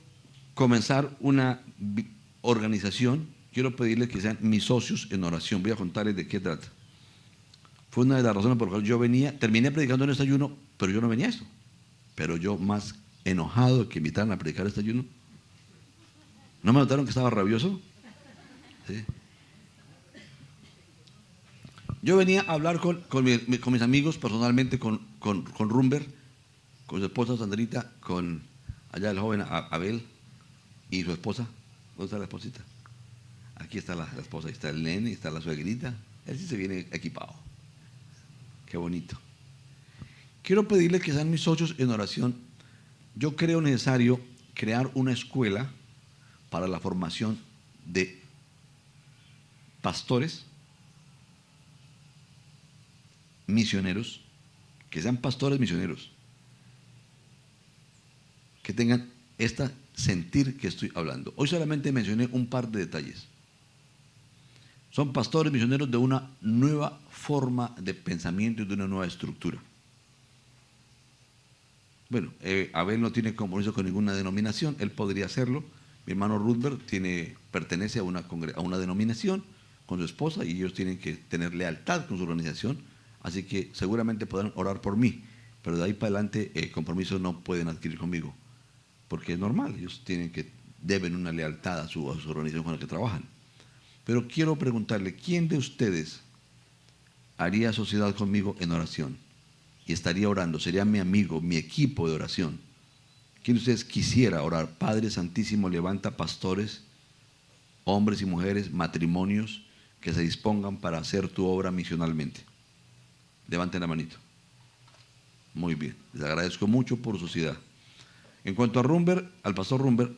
[SPEAKER 1] comenzar una organización. Quiero pedirles que sean mis socios en oración. Voy a contarles de qué trata. Fue una de las razones por las cuales yo terminé predicando en este ayuno, pero yo no venía a esto. Pero yo más enojado que invitaran a predicar este ayuno. ¿No me notaron que estaba rabioso? Sí. Yo venía a hablar con mis amigos personalmente, con Rumber, con su esposa Sandrita, con allá el joven Abel y su esposa. ¿Dónde está la esposita? Aquí está la esposa, ahí está el nene, está la suegrita. Él sí se viene equipado. Qué bonito. Quiero pedirles que sean mis socios en oración. Yo creo necesario crear una escuela para la formación de pastores, misioneros, que sean pastores misioneros, que tengan este sentir que estoy hablando. Hoy solamente mencioné un par de detalles. Son pastores misioneros de una nueva forma de pensamiento y de una nueva estructura. Bueno, Abel no tiene compromiso con ninguna denominación, él podría hacerlo. Mi hermano Rudberg pertenece a una denominación con su esposa y ellos tienen que tener lealtad con su organización. Así que seguramente podrán orar por mí, pero de ahí para adelante compromisos no pueden adquirir conmigo, porque es normal, ellos deben una lealtad a su organización con la que trabajan. Pero quiero preguntarle, ¿quién de ustedes haría sociedad conmigo en oración? Y estaría orando, sería mi amigo, mi equipo de oración. ¿Quién de ustedes quisiera orar? Padre Santísimo, levanta pastores, hombres y mujeres, matrimonios, que se dispongan para hacer tu obra misionalmente. Levanten la manito. Muy bien, les agradezco mucho por su sociedad. En cuanto a Rumber, al pastor Rumber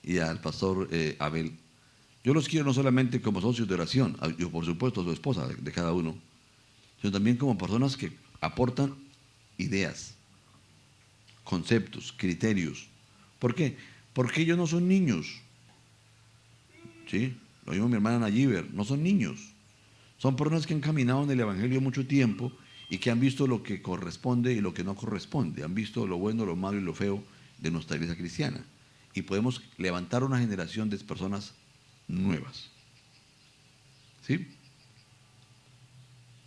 [SPEAKER 1] y al pastor Abel, yo los quiero no solamente como socios de oración, yo por supuesto su esposa de cada uno, sino también como personas que aportan ideas, conceptos, criterios. ¿Por qué? Porque ellos no son niños. ¿Sí? Lo mismo mi hermana Nayiber, no son niños. Son personas que han caminado en el Evangelio mucho tiempo y que han visto lo que corresponde y lo que no corresponde. Han visto lo bueno, lo malo y lo feo de nuestra iglesia cristiana. Y podemos levantar una generación de personas nuevas. ¿Sí?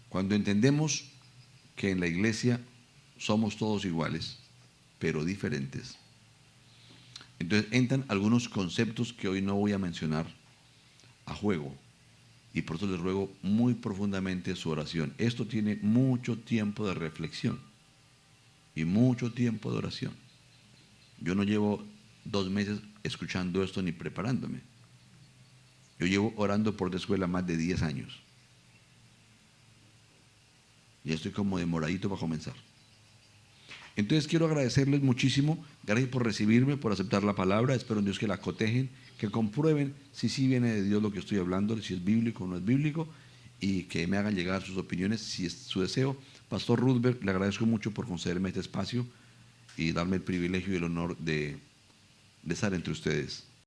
[SPEAKER 1] Cuando entendemos que en la iglesia somos todos iguales, pero diferentes, entonces entran algunos conceptos que hoy no voy a mencionar a juego. Y por eso les ruego muy profundamente su oración. Esto tiene mucho tiempo de reflexión y mucho tiempo de oración. Yo no llevo 2 meses escuchando esto ni preparándome. Yo llevo orando por la escuela más de 10 años. Y estoy como demoradito para comenzar. Entonces quiero agradecerles muchísimo. Gracias por recibirme, por aceptar la palabra. Espero en Dios que la cotejen, que comprueben si sí viene de Dios lo que estoy hablando, si es bíblico o no es bíblico, y que me hagan llegar sus opiniones si es su deseo. Pastor Rudberg, le agradezco mucho por concederme este espacio y darme el privilegio y el honor de estar entre ustedes.